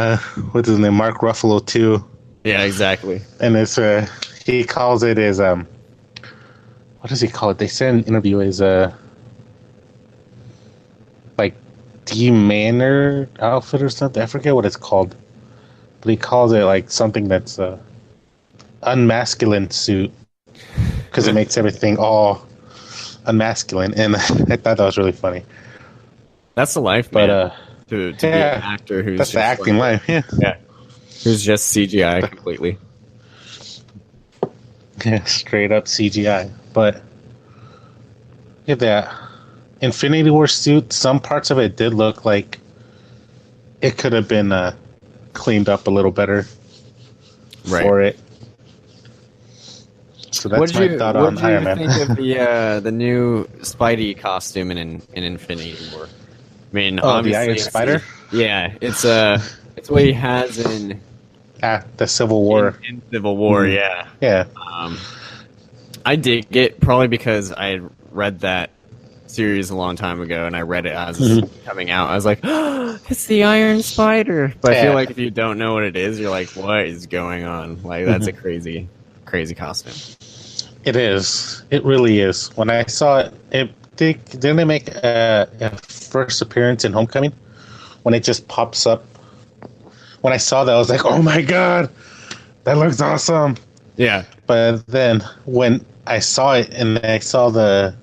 what's his name? Mark Ruffalo too.
Yeah, exactly.
And it's he calls it as what does he call it? They said in an interview as like demanner outfit or something. I forget what it's called, but he calls it like something that's unmasculine suit because it makes everything all unmasculine, and I thought that was really funny.
That's the life, man. To be an actor who's
that's the acting life,
who's just CGI completely.
Yeah, straight up CGI. But that Infinity War suit, some parts of it did look like it could have been cleaned up a little better for it. So that's my thought on Iron Man.
What do you think of the new Spidey costume in Infinity War? I mean,
the Iron Spider?
Yeah, it's It's what he has in
The Civil War.
In Civil War, yeah.
Yeah.
I dig it probably because I had read that series a long time ago, and I read it as it's coming out. I was like, oh, it's the Iron Spider. But I feel like if you don't know what it is, you're like, what is going on? Like, that's a crazy, crazy costume.
It is. It really is. When I saw it, didn't they make a first appearance in Homecoming? When it just pops up. When I saw that, I was like, oh my god, that looks awesome.
Yeah.
But then when I saw it and I saw the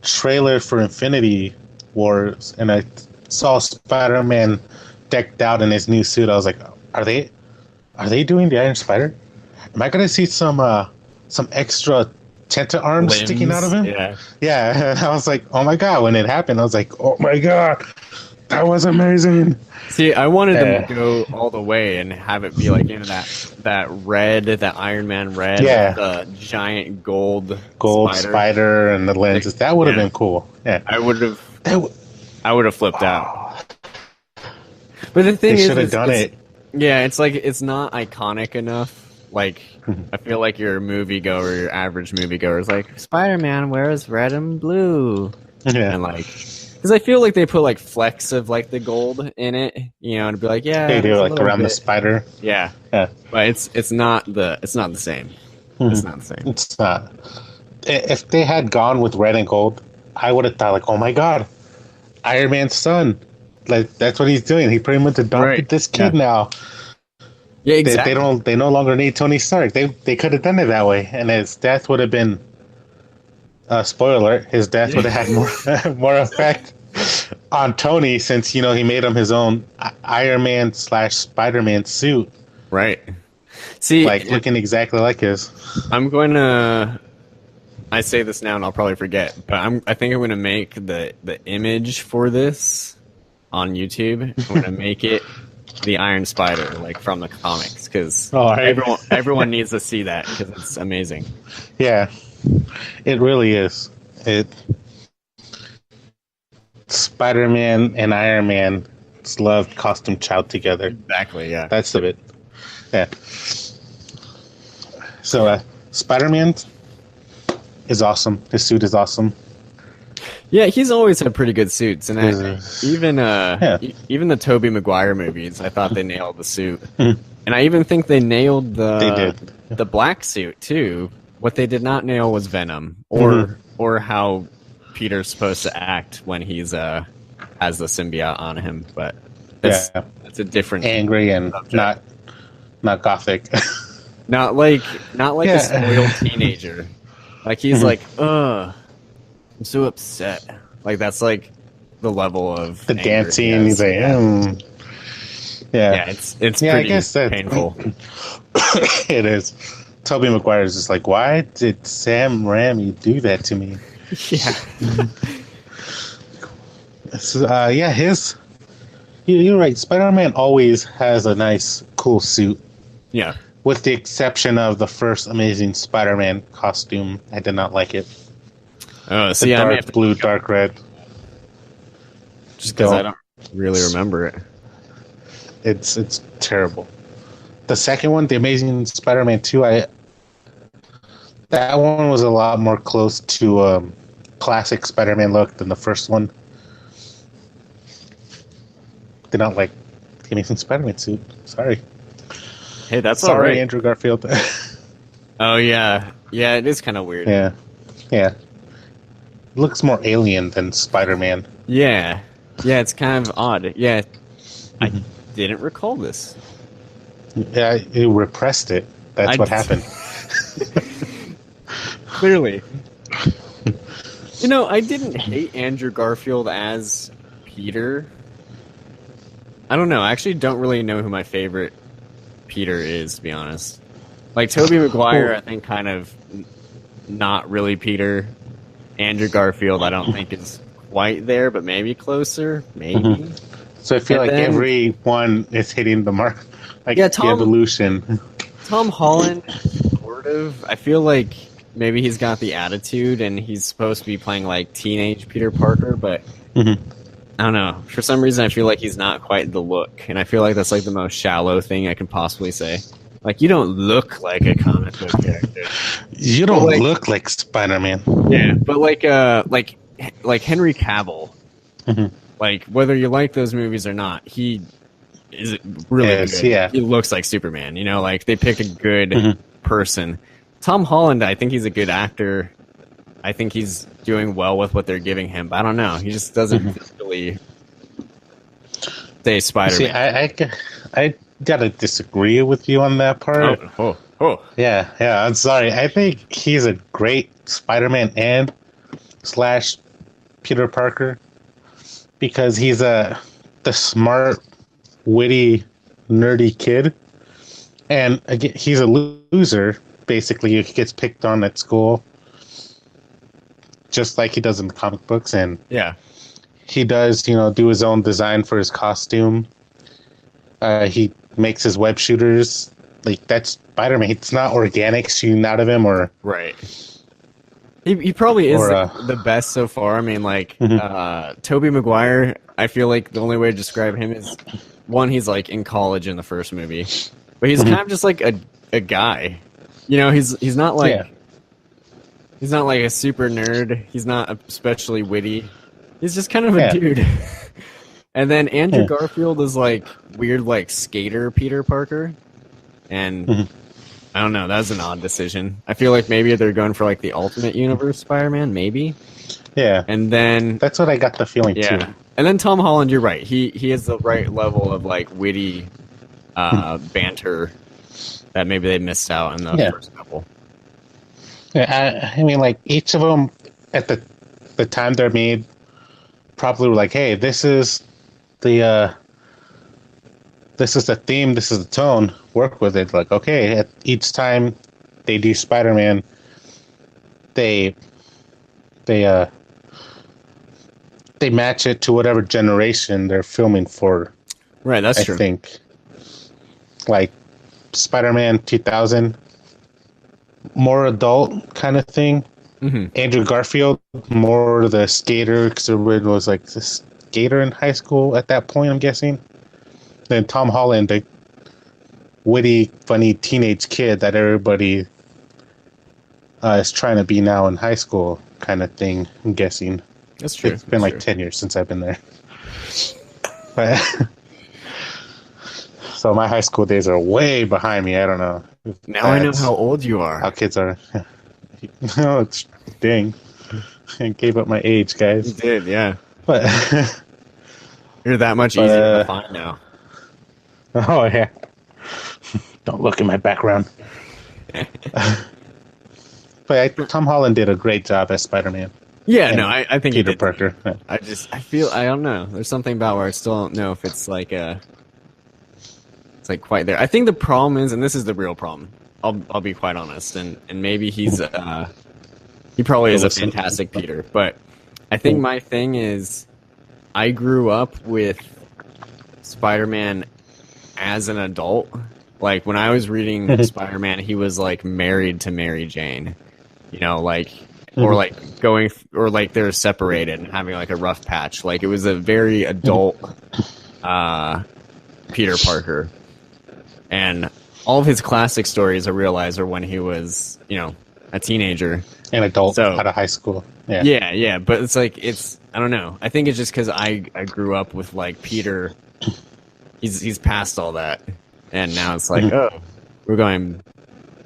trailer for Infinity Wars and I saw Spider-Man decked out in his new suit, I was like, are they doing the Iron Spider? Am I going to see some extra tenta arms
Limbs,
sticking out of him? Yeah. And I was like, oh my god, when it happened, I was like, oh my god, that was amazing.
See, I wanted them to go all the way and have it be like that red, that Iron Man red, the giant gold
spider and the lenses. That would have been cool. Yeah,
I would have flipped out. But the thing
they
is,
should have done it.
Yeah, it's like it's not iconic enough. Like I feel like your moviegoer, your average moviegoer, is like Spider-Man wears red and blue, and like. Because I feel like they put like flecks of like the gold in it, you know, to be like, yeah,
they do like around the spider.
Yeah, but it's not the same. It's not the same.
It's not. If they had gone with red and gold, I would have thought like, oh my god, Iron Man's son, like that's what he's doing. He pretty much adopted this kid now.
Yeah, exactly.
They no longer need Tony Stark. They could have done it that way, and his death would have been. Spoiler alert, his death would have had more effect on Tony since, you know, he made him his own Iron Man / Spider-Man suit.
Right. See,
like looking exactly like his.
I say this now and I'll probably forget, but I think I'm going to make the image for this on YouTube. I'm going to make it the Iron Spider, like from the comics, because everyone needs to see that because it's amazing.
Yeah. It really is. Spider-Man and Iron Man loved costume child together.
Exactly, yeah.
That's of it. Yeah. So, Spider-Man is awesome. His suit is awesome.
Yeah, he's always had pretty good suits, and even the Tobey Maguire movies, I thought they nailed the suit, and I even think they nailed the black suit too. What they did not nail was Venom, or how Peter's supposed to act when he's has the symbiote on him. But it's a different
angry and subject. not gothic,
not like a spoiled teenager. Like he's like, I'm so upset. Like that's like the level of
the dancing. He's like,
it's pretty painful.
It is. Tobey Maguire is just like, why did Sam Raimi do that to me?
Yeah.
So, you're right. Spider-Man always has a nice, cool suit.
Yeah.
With the exception of the first Amazing Spider-Man costume. I did not like it.
Oh, see,
dark blue, dark red.
Just because I don't really remember it.
It's terrible. The second one, The Amazing Spider-Man 2, that one was a lot more close to classic Spider-Man look than the first one. Did not like the Amazing Spider-Man suit. Sorry.
Hey, that's all right.
Sorry, Andrew Garfield.
Oh, yeah. Yeah, it is kind of weird.
Yeah. It looks more alien than Spider-Man.
Yeah. Yeah, it's kind of odd. Yeah. I didn't recall this.
Yeah, you repressed it. That's what happened.
Clearly. You know, I didn't hate Andrew Garfield as Peter. I don't know. I actually don't really know who my favorite Peter is, to be honest. Like, Tobey Maguire, I think, kind of not really Peter. Andrew Garfield, I don't think is quite there, but maybe closer. Maybe.
So I feel everyone is hitting the mark. Like, the evolution.
Tom Holland, sort of. I feel like maybe he's got the attitude and he's supposed to be playing like teenage Peter Parker, but I don't know. For some reason, I feel like he's not quite the look, and I feel like that's like the most shallow thing I can possibly say. Like, you don't look like a comic book character.
You don't look like Spider-Man.
Yeah, but like Henry Cavill, like whether you like those movies or not, he is really good.
Yeah.
He looks like Superman. You know, like they pick a good person. Tom Holland, I think he's a good actor. I think he's doing well with what they're giving him, but I don't know. He just doesn't really say Spider-Man.
See, I gotta disagree with you on that part.
Oh.
Yeah. I'm sorry. I think he's a great Spider-Man and / Peter Parker because he's the smart, witty, nerdy kid, and again, he's a loser. Basically, he gets picked on at school, just like he does in the comic books, and he does, do his own design for his costume. He makes his web shooters. Like, that's Spider-Man. It's not organic shooting out of him, or
right. He probably is the best so far. I mean, like Tobey Maguire. I feel like the only way to describe him is one, he's like in college in the first movie, but he's kind of just like a guy. He's not like he's not like a super nerd. He's not especially witty. He's just kind of a dude. And then Andrew Garfield is like weird, like skater Peter Parker. And I don't know. That was an odd decision. I feel like maybe they're going for like the Ultimate Universe Spider-Man, maybe. Yeah. And then
that's what I got the feeling too.
And then Tom Holland, you're right. He has the right level of like witty banter that maybe they missed out in the first couple.
Yeah, I mean, like each of them at the time they're made, probably were like, "Hey, this is the theme, this is the tone. Work with it." Like, okay, at each time they do Spider-Man, they match it to whatever generation they're filming for.
Right, that's true.
I think, like Spider-Man 2000, more adult kind of thing. Andrew Garfield, more the skater, because everyone was like the skater in high school at that point, I'm guessing. Then Tom Holland, the witty, funny teenage kid that everybody is trying to be now in high school kind of thing, I'm guessing.
That's true.
It's been like 10 years since I've been there. But so my high school days are way behind me. I don't know.
Now I know how old you are.
How kids are. No, it's dang. I gave up my age, guys.
You did, yeah.
But
you're that much easier to find now.
Oh, yeah. Don't look at my background. But Tom Holland did a great job as Spider-Man.
Yeah, no, I think
Peter Parker.
I don't know. There's something about where I still don't know if it's like it's like quite there. I think the problem is, and this is the real problem, I'll be quite honest, and maybe he probably is a fantastic Peter, but I think my thing is I grew up with Spider-Man as an adult. Like when I was reading Spider-Man, he was like married to Mary Jane, like or like going or like they're separated and having like a rough patch. Like it was a very adult Peter Parker, and all of his classic stories I realize are when he was a teenager, an
adult out of high school.
Yeah, but it's like I don't know. I think it's just because I grew up with like Peter. He's past all that, and now it's like we're going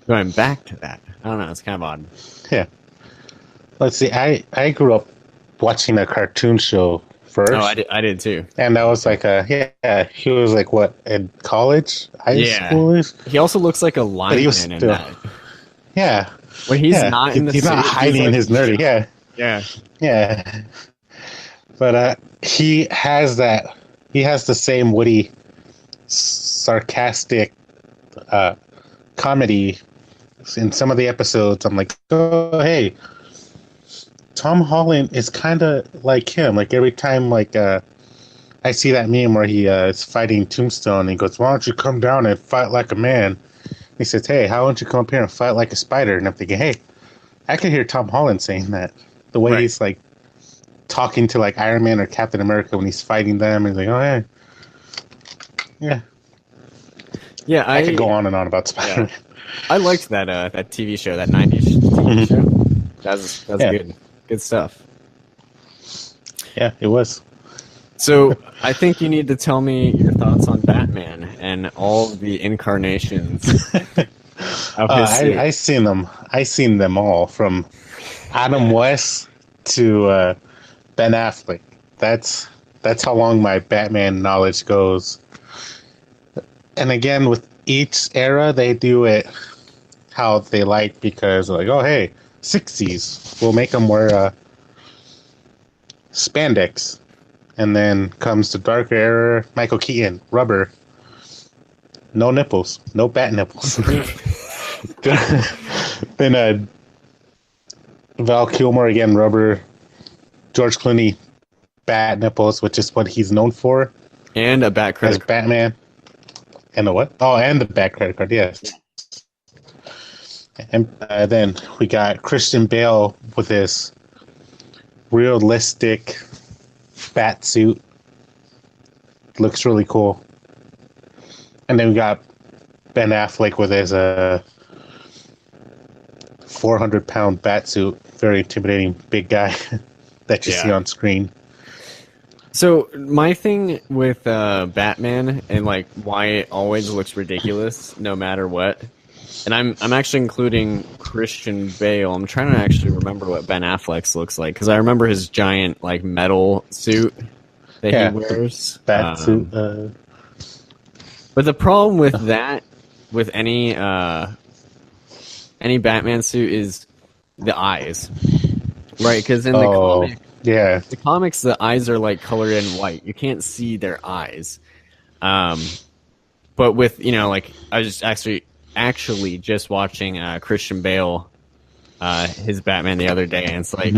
back to that. I don't know. It's kind of odd.
Yeah. Let's see. I grew up watching a cartoon show first.
Oh, I did too.
And I was like, he was like what, in college, high school?
He also looks like a lineman in that.
Yeah.
When he's not in the
he's not hiding his nerdy. Yeah. But he has the same witty, sarcastic comedy in some of the episodes. I'm like, oh, hey, Tom Holland is kind of like him. Like every time, like I see that meme where he is fighting Tombstone, and he goes, "Why don't you come down and fight like a man?" He says, "Hey, how don't you come up here and fight like a spider?" And I'm thinking, hey, I can hear Tom Holland saying that. The way he's like talking to like Iron Man or Captain America when he's fighting them. And he's like, oh yeah, yeah.
Yeah,
I could go on and on about Spider-Man.
Yeah. I liked that TV show, that '90s TV show. That's good stuff.
Yeah, it was.
So I think you need to tell me your thoughts on Batman and all the incarnations of his suit.
I seen them. I seen them all from Adam West to Ben Affleck. That's how long my Batman knowledge goes. And again, with each era, they do it how they like because they're like, oh hey, 60s, we'll make them wear spandex. And then comes the darker era, Michael Keaton, rubber. No nipples. No bat nipples. Then Val Kilmer, again, rubber. George Clooney, bat nipples, which is what he's known for.
And a bat credit
card. As Batman. And a what? Oh, and the bat credit card, yes. And then we got Christian Bale with his realistic bat suit. Looks really cool. And then we got Ben Affleck with his 400-pound bat suit. Very intimidating big guy that you see on screen.
So my thing with Batman and like why it always looks ridiculous no matter what, and I'm actually including Christian Bale. I'm trying to actually remember what Ben Affleck's looks like because I remember his giant like metal suit that he wears.
Bat suit.
But the problem with that, with any Batman suit, is the eyes, right? Because in the comics, the eyes are like colored in white. You can't see their eyes. But with like I was just actually just watching Christian Bale, his Batman the other day, and it's like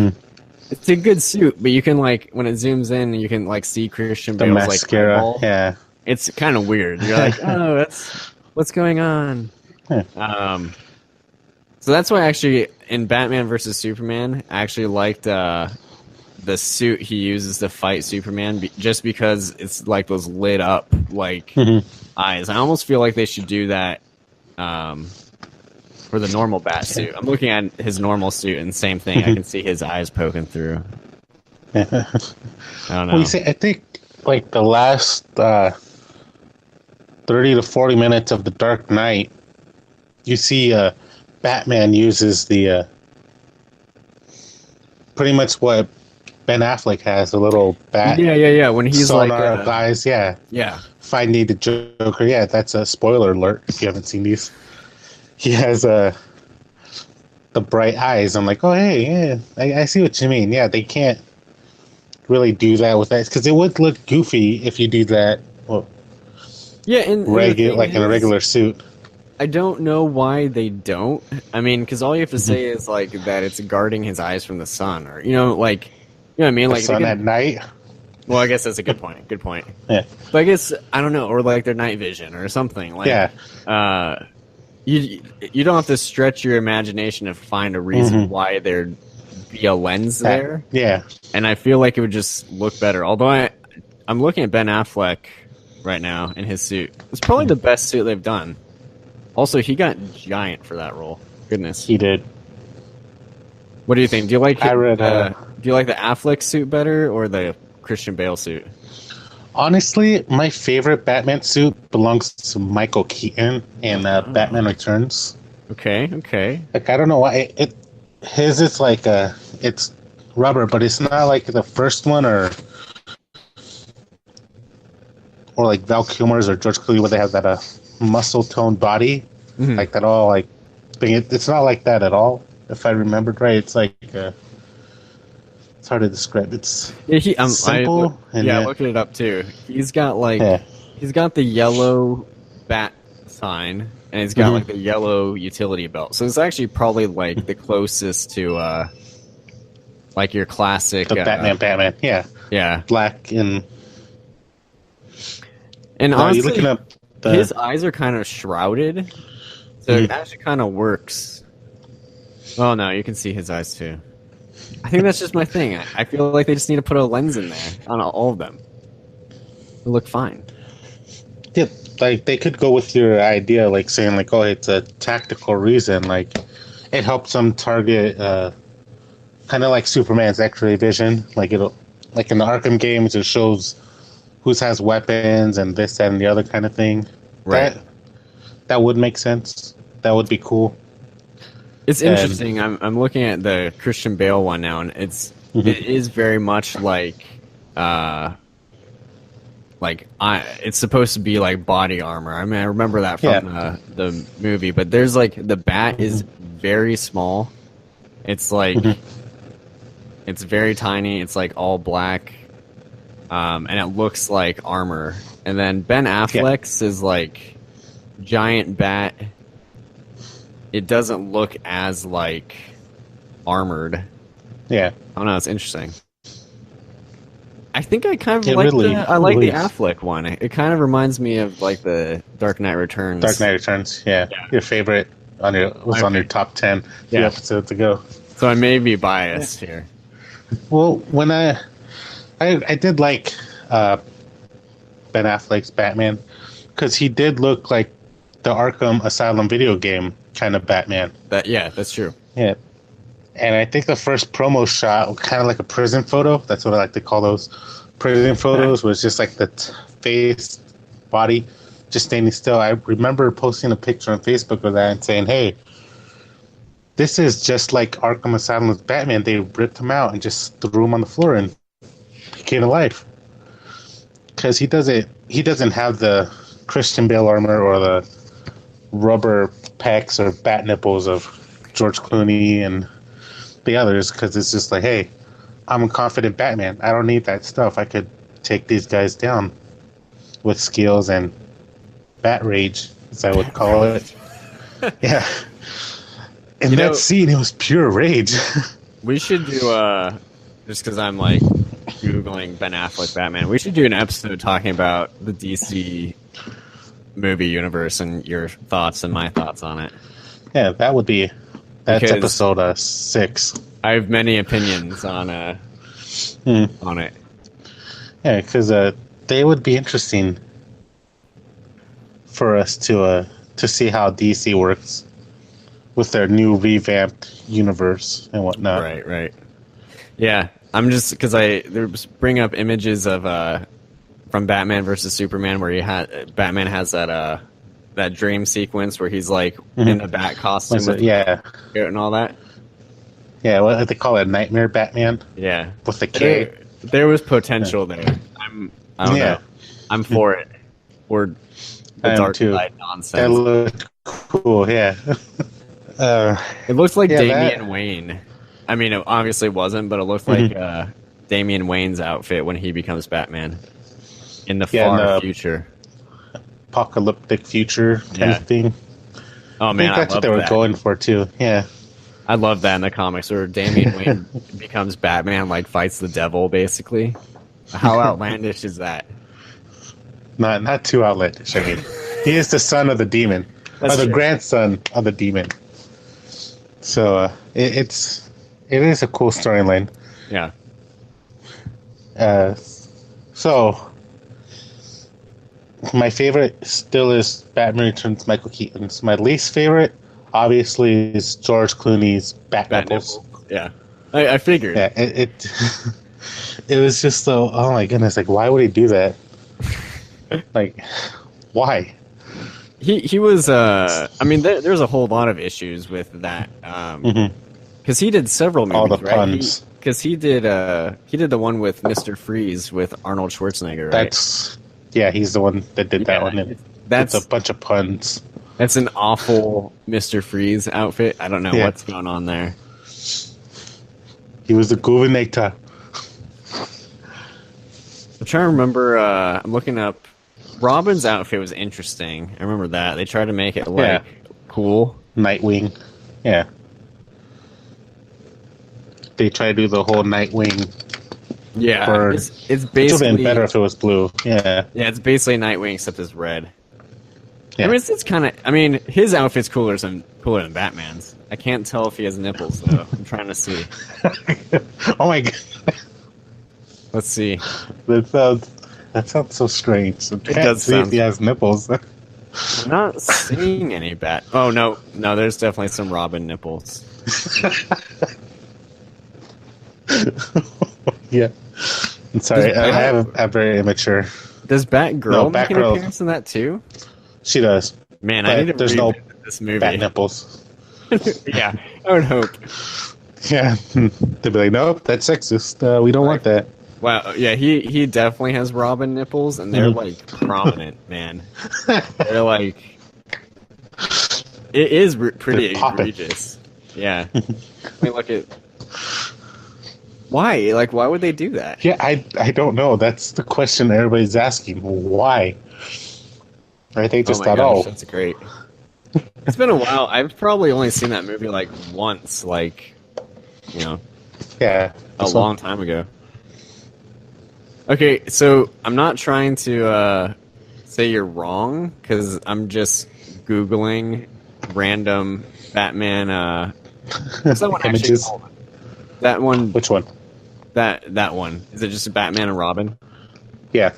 it's a good suit, but you can like when it zooms in, you can like see Christian Bale's
mascara,
like eyeball.
Yeah.
It's kind of weird. You're like, oh, that's what's going on. So that's why actually in Batman versus Superman, I actually liked the suit he uses to fight Superman, just because it's like those lit up like eyes. I almost feel like they should do that for the normal bat suit. I'm looking at his normal suit, and same thing. I can see his eyes poking through. I don't know.
Well, you see, I think like the last 30 to 40 minutes of The Dark Knight, you see Batman uses the pretty much what Ben Affleck has, a little bat.
Yeah. When he's
sonar
like
guys, finding the Joker. Yeah, that's a spoiler alert if you haven't seen these. He has the bright eyes. I'm like, oh hey, yeah, I see what you mean. Yeah, they can't really do that with that because it would look goofy if you do that. Well,
and
in a regular suit.
I don't know why they don't. I mean, because all you have to say is like that it's guarding his eyes from the sun, or like, what I mean, like
sun at night.
Well, I guess that's a good point. Good point.
Yeah,
but I guess I don't know, or like their night vision or something. Like, you don't have to stretch your imagination to find a reason why there'd be a lens there.
Yeah,
and I feel like it would just look better. Although I'm looking at Ben Affleck right now in his suit. It's probably the best suit they've done. Also, he got giant for that role. Goodness,
he did.
What do you think? Do you like? Do you like the Affleck suit better or the Christian Bale suit?
Honestly, my favorite Batman suit belongs to Michael Keaton in Batman Returns.
Okay.
Like I don't know why his is like it's rubber, but it's not like the first one or like Val Kilmer's or George Clooney where they have that muscle toned body like that all like thing. It's not like that at all. If I remembered right, it's like it's hard to describe. It's simple.
I'm looking it up too. He's got he's got the yellow bat sign and he's got like the yellow utility belt. So it's actually probably like the closest to like your classic
the Batman. Yeah, black and
honestly,
you're looking up
his eyes are kind of shrouded, so it actually kind of works. Oh no, you can see his eyes too. I think that's just my thing. I feel like they just need to put a lens in there on all of them. They look fine.
Yeah, like they could go with your idea, like saying like, oh, it's a tactical reason. Like it helps them target, kind of like Superman's X-ray vision. Like it'll, like in the Arkham games, it shows who has weapons and this, that, and the other kind of thing.
Right.
That would make sense. That would be cool.
It's interesting. I'm looking at the Christian Bale one now, and it is very much like it's supposed to be like body armor. I mean, I remember that from the movie, but there's like the bat is very small. It's like it's very tiny. It's like all black, and it looks like armor. And then Ben Affleck's is like giant bat. It doesn't look as like armored. Yeah. I don't know. It's interesting. I think I kind of like the Affleck one. It kind of reminds me of like the Dark Knight Returns.
Dark Knight Returns, yeah. Your favorite on your top 10 episodes ago.
So I may be biased here.
Well, when I did like Ben Affleck's Batman because he did look like the Arkham Asylum video game kind of Batman.
That's true.
Yeah. And I think the first promo shot, kind of like a prison photo, that's what I like to call those prison photos, was just like the face, body, just standing still. I remember posting a picture on Facebook of that and saying, hey, this is just like Arkham Asylum's Batman. They ripped him out and just threw him on the floor and he came to life. Because he doesn't have the Christian Bale armor or the rubber pecs or bat nipples of George Clooney and the others, because it's just like, hey, I'm a confident Batman. I don't need that stuff. I could take these guys down with skills and bat rage, as I would call it. Yeah. In that scene, it was pure rage.
We should do, just because I'm like Googling Ben Affleck Batman, we should do an episode talking about the DC movie universe and your thoughts and my thoughts on it.
Yeah, that would be... That's episode 6.
I have many opinions on it.
Yeah, because they would be interesting for us to see how DC works with their new revamped universe and whatnot.
Right. Yeah, I'm just because they bring up images of from Batman versus Superman where Batman has that dream sequence where he's like in a bat costume with and all that.
Yeah, what they call it, Nightmare Batman.
Yeah,
with the K.
There was potential there. I don't know. I'm for it. Or the dark side nonsense.
That looked cool. Yeah.
It looks like Damian Wayne. I mean, it obviously wasn't, but it looked like Damian Wayne's outfit when he becomes Batman in the far future.
Apocalyptic future kind of thing.
Oh man,
I think that's what they were going for too. Yeah,
I love that in the comics where Damian Wayne becomes Batman, like fights the devil basically. How outlandish is that?
Not too outlandish. I mean, he is the son of the demon, or the grandson of the demon. So it is a cool storyline.
Yeah.
So. My favorite still is Batman Returns Michael Keaton's. My least favorite, obviously, is George Clooney's Bat Nipples.
Yeah, I figured.
Yeah, it was just so. Oh my goodness! Like, why would he do that? Like, why?
He was. I mean, there's a whole lot of issues with that. Because he did several movies,
all the puns.
Because he did the one with Mr. Freeze with Arnold Schwarzenegger, right?
Yeah, he's the one that did that one. And that's a bunch of puns.
That's an awful Mr. Freeze outfit. I don't know what's going on there.
He was the Governator.
I'm trying to remember. I'm looking up. Robin's outfit was interesting. I remember that. They tried to make it cool.
Nightwing. Yeah. They tried to do the whole Nightwing.
Yeah,
bird.
It's basically...
It would have been better if it was blue. Yeah.
Yeah, it's basically Nightwing except it's red. I mean, it's kind of. I mean, his outfit's cooler than Batman's. I can't tell if he has nipples though. I'm trying to see.
Oh my god.
Let's see.
That sounds so strange. So
It does
see if he has nipples.
I'm not seeing any bat. Oh no, there's definitely some Robin nipples.
Yeah. I'm sorry, I have a very immature.
Does Batgirl make an appearance in that too?
She does.
Man, I need to
there's no
this movie.
bat nipples.
Yeah, I would hope.
Yeah, they'd be like, nope, that's sexist. We don't want that.
Wow, yeah, he definitely has Robin nipples, and they're like prominent, man. They're like, it is pretty egregious. Yeah, I mean, look at why? Like, why would they do that?
Yeah, I don't know. That's the question everybody's asking. Why? Right? They just thought,
gosh, that's great. It's been a while. I've probably only seen that movie like once, like, you know, a long time ago. Okay, so I'm not trying to say you're wrong, because I'm just Googling random Batman what's that one actually called? That one.
Which one?
That one. Is it just Batman and Robin?
Yeah.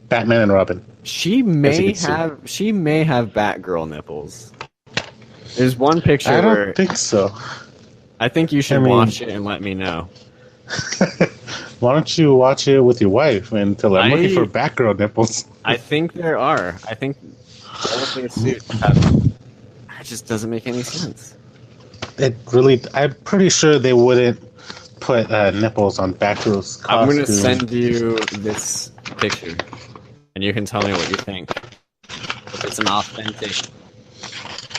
Batman and Robin.
She may have Batgirl nipples. There's one picture
I
where
don't think so.
I think you should watch it and let me know.
Why don't you watch it with your wife and tell her I'm looking for Batgirl nipples?
I think there are. I think a suit. It just doesn't make any sense.
It really. I'm pretty sure they wouldn't put nipples on Batgirl's costume.
I'm going to send you this picture, and you can tell me what you think. If it's an authentic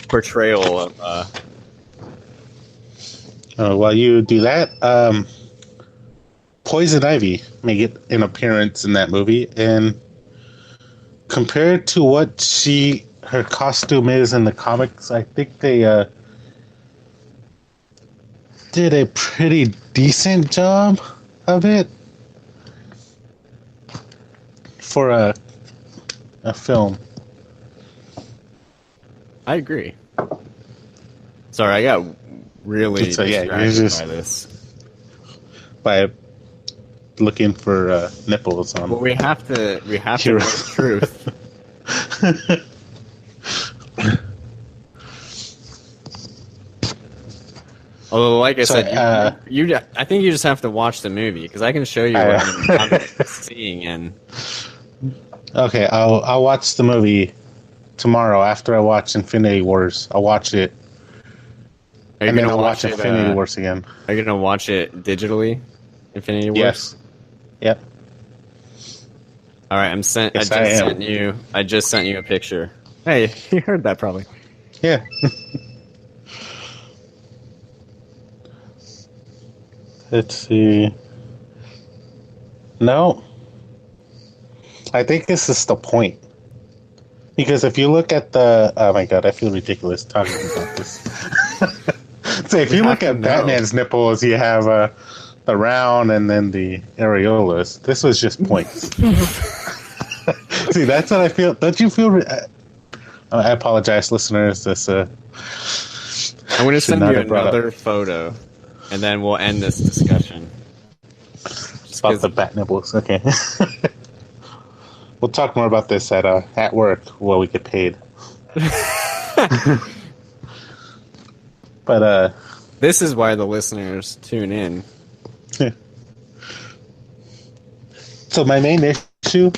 portrayal of.
While you do that, Poison Ivy may get an appearance in that movie, and compared to what her costume is in the comics, I think they did a pretty decent job of it for a film.
I agree. Sorry, I got really distracted by this.
By looking for nipples on.
Well, we have to know the truth. Although, like I said, I think you just have to watch the movie, because I can show you what I'm seeing. And
okay, I'll watch the movie tomorrow after I watch Infinity Wars. I'll watch it. And then I'll watch Infinity Wars again.
Are you gonna watch it digitally? Infinity Wars?
Yes. Yep.
All right, I just sent you a picture. Hey, you heard that probably.
Yeah. Let's see. No. I think this is the point. Because if you look at the... Oh my god, I feel ridiculous talking about this. So if you look at Batman's nipples, you have the round and then the areolas. This was just points. See, that's what I feel. Don't you feel... I apologize, listeners. This
I'm going to send you another photo, and then we'll end this discussion.
About the bat nipples. Okay. We'll talk more about this at work while we get paid. But
this is why the listeners tune in.
So my main issue,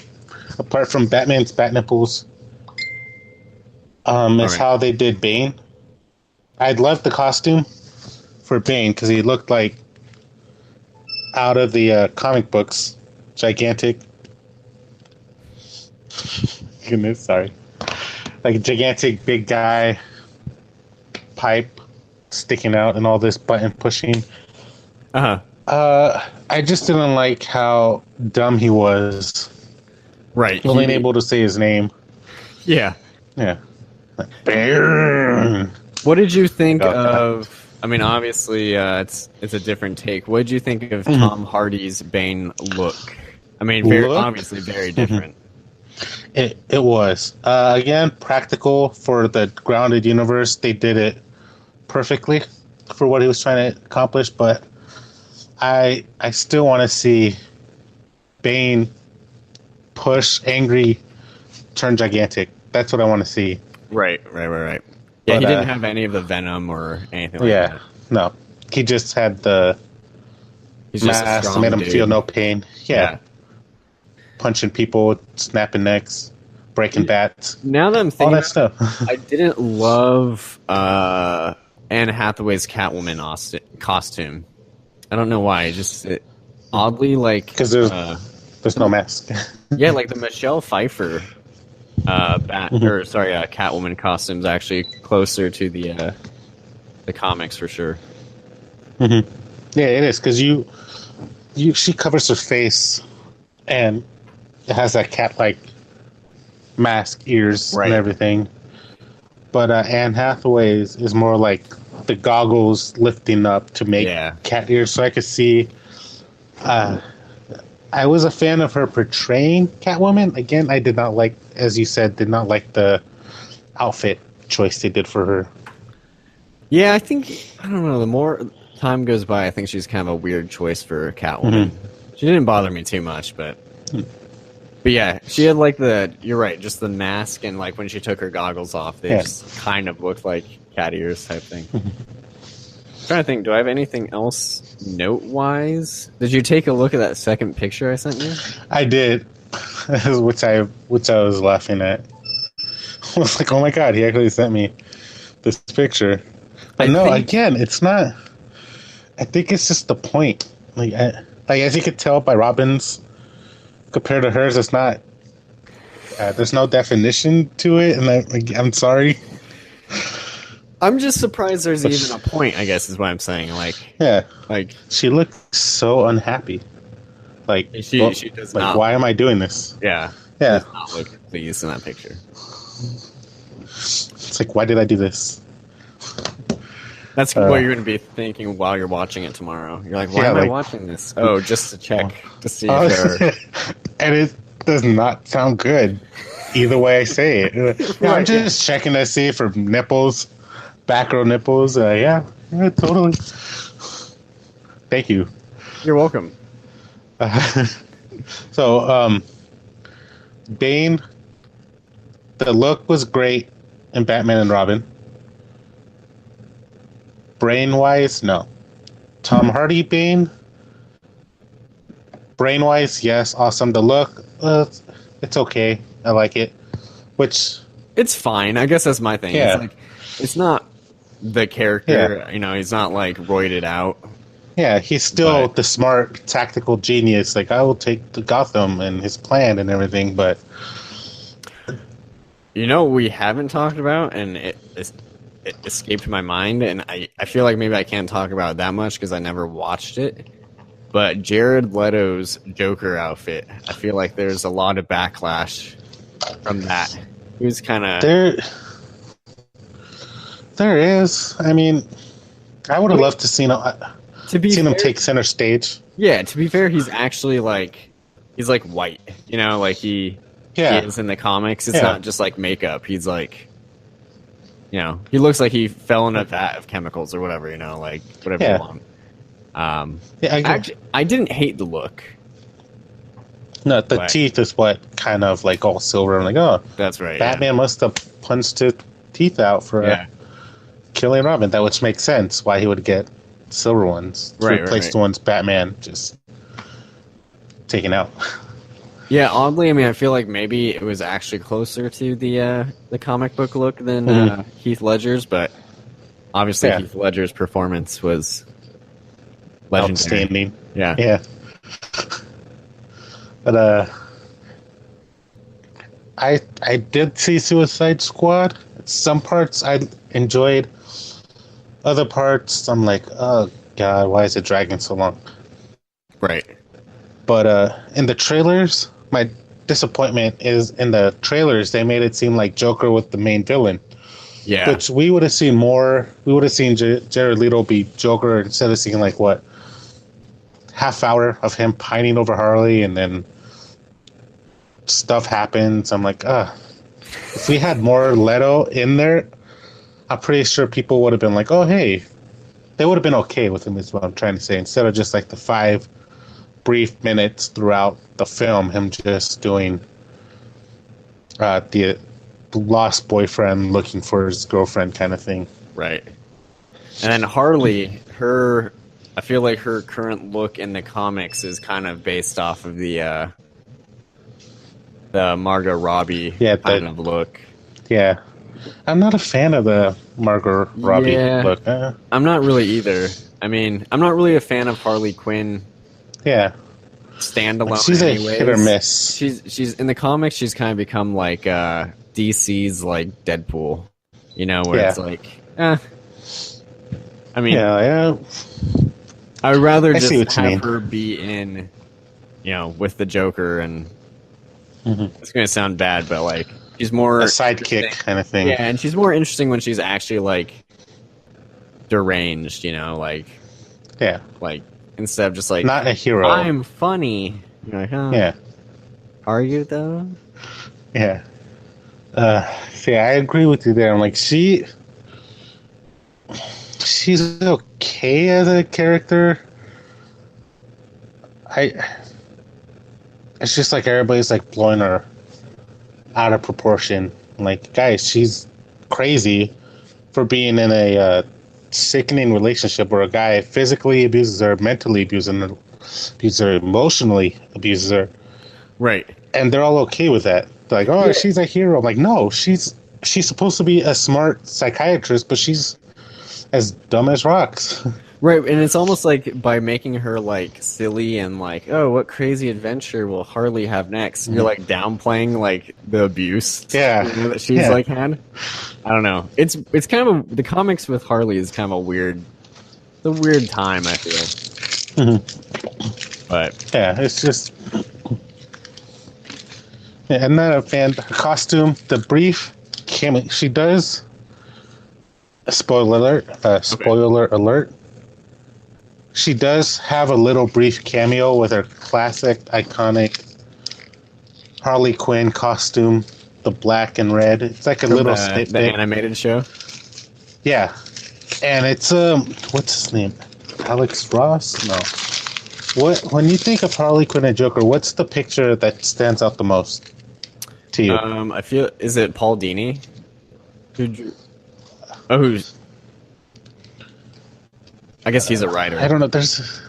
apart from Batman's bat nipples, is how they did Bane. I'd love the costume for Bane because he looked like out of the comic books, gigantic. Goodness, sorry. Like a gigantic big guy, pipe sticking out, and all this button pushing. I just didn't like how dumb he was.
Right.
Only able to say his name.
Yeah.
Yeah. Like,
what did you think of... I mean, obviously, it's a different take. What did you think of Tom Hardy's Bane look? I mean, obviously very different.
It was again practical for the grounded universe. They did it perfectly for what he was trying to accomplish, but I still want to see Bane push angry, turn gigantic. That's what I want to see.
Right. Yeah,
But,
he didn't have any of the venom or anything like that.
No, he just had the
He's just a
mask,
strong
made him
dude.
feel no pain. Yeah. Punching people, snapping necks, breaking bats,
Now that I'm
all
thinking,
that stuff.
I didn't love Anne Hathaway's Catwoman costume. I don't know why. Oddly like
Because there's no mask.
yeah, like the Michelle Pfeiffer Catwoman costume's actually closer to the comics for sure.
Yeah, it is because she covers her face and it has that cat-like mask, ears,
Right.
and everything. But Anne Hathaway's is more like the goggles lifting up to make cat ears, so I could see. I was a fan of her portraying Catwoman. Again, I did not like, as you said, the outfit choice they did for her.
Yeah, I don't know. The more time goes by, I think she's kind of a weird choice for Catwoman. She didn't bother me too much, but yeah, she had like you're right, just the mask and like when she took her goggles off, they just kind of looked like cat ears type thing. I'm trying to think, do I have anything else note-wise? Did you take a look at that second picture I sent you?
I did, which I was laughing at. I was like, oh my god, he actually sent me this picture. But again, it's not. I think it's just the point. Like as you could tell by Robin's compared to hers, it's not. There's no definition to it, and I'm sorry.
I'm just surprised there's even a point, I guess is what I'm saying. Like
she looks so unhappy. Like
she does
like,
not.
why am I doing this?
Yeah. She does not look pleased in that picture.
It's like, why did I do this?
That's what you're going to be thinking while you're watching it tomorrow. You're like, why am I watching this? Oh, just to check to see if they're...
And it does not sound good either way I say it. I'm just checking to see for nipples, back row nipples. Yeah, totally. Thank you.
You're welcome.
So, Bane, the look was great in Batman and Robin. Brain-wise, no. Tom Hardy Bane, brain-wise, yes, awesome. The look, it's okay. I like it.
It's fine. I guess that's my thing.
Yeah.
It's not the character. Yeah. He's not like roided out.
Yeah, he's still the smart, tactical genius. Like, I will take the Gotham and his plan and everything, but...
we haven't talked about, and it escaped my mind, and I feel like maybe I can't talk about it that much because I never watched it. But Jared Leto's Joker outfit, I feel like there's a lot of backlash from that. He was kind of...
There is. I mean, I would have loved to see him take center stage.
Yeah, to be fair, he's actually he's like white. He is in the comics. It's not just like makeup. He's like... he looks like he fell in a vat of chemicals or whatever, whatever you want. I didn't hate the look.
No, the teeth is what kind of like all silver. I'm like, oh,
that's right.
Batman must have punched his teeth out for killing Robin. That which makes sense why he would get silver ones to replace the ones Batman just taken out.
Yeah, oddly, I mean, I feel like maybe it was actually closer to the comic book look than Heath Ledger's, but obviously Heath Ledger's performance was legendary.
Outstanding.
Yeah.
But I did see Suicide Squad. Some parts I enjoyed. Other parts I'm like, oh god, why is it dragging so long?
Right.
But in the trailers, my disappointment is in the trailers they made it seem like Joker was the main villain.
Yeah.
Which we would have seen more. We would have seen Jared Leto be Joker instead of seeing like what half hour of him pining over Harley and then stuff happens. I'm like, if we had more Leto in there, I'm pretty sure people would have been like, oh, hey, they would have been okay with him, is what I'm trying to say. Instead of just like the 5 brief minutes throughout the film, him just doing the lost boyfriend looking for his girlfriend kind of thing.
Right. And then Harley, I feel like her current look in the comics is kind of based off of the Margot Robbie kind of look.
Yeah. I'm not a fan of the Margot Robbie look.
I'm not really either. I mean, I'm not really a fan of Harley Quinn.
Yeah.
Standalone.
Like, she's
anyways.
a hit or miss.
She's in the comics. She's kind of become like DC's like Deadpool. You know, where it's like, I mean,
yeah.
I would rather just have her be in, you know, with the Joker, and it's going to sound bad, but like she's more
a sidekick kind of thing.
Yeah, and she's more interesting when she's actually like deranged, you know, like instead of just like
not a hero.
I'm funny. You're like, oh, yeah. Are you though?
Yeah. See, I agree with you there. I'm like, she's okay as a character. It's just like everybody's like blowing her out of proportion. Like, guys, she's crazy for being in a sickening relationship where a guy physically abuses her, mentally abuses her, emotionally abuses her.
Right.
And they're all okay with that. They're like, oh, she's a hero. I'm like, no, she's supposed to be a smart psychiatrist, but she's as dumb as rocks.
Right, and it's almost like by making her like silly and like, oh, what crazy adventure will Harley have next? You're like downplaying like the abuse, that she's like had. I don't know. It's kind of the comics with Harley is kind of a weird time. I feel, but
yeah, it's just. Yeah, I'm not a fan. Her costume, the brief, she does. Spoiler alert. She does have a little brief cameo with her classic, iconic Harley Quinn costume, the black and red. It's like a little snippet.
The animated show?
Yeah. And it's, what's his name? Alex Ross? No. When you think of Harley Quinn and Joker, what's the picture that stands out the most to you?
I feel, is it Paul Dini? I guess he's a writer.
I don't know. There's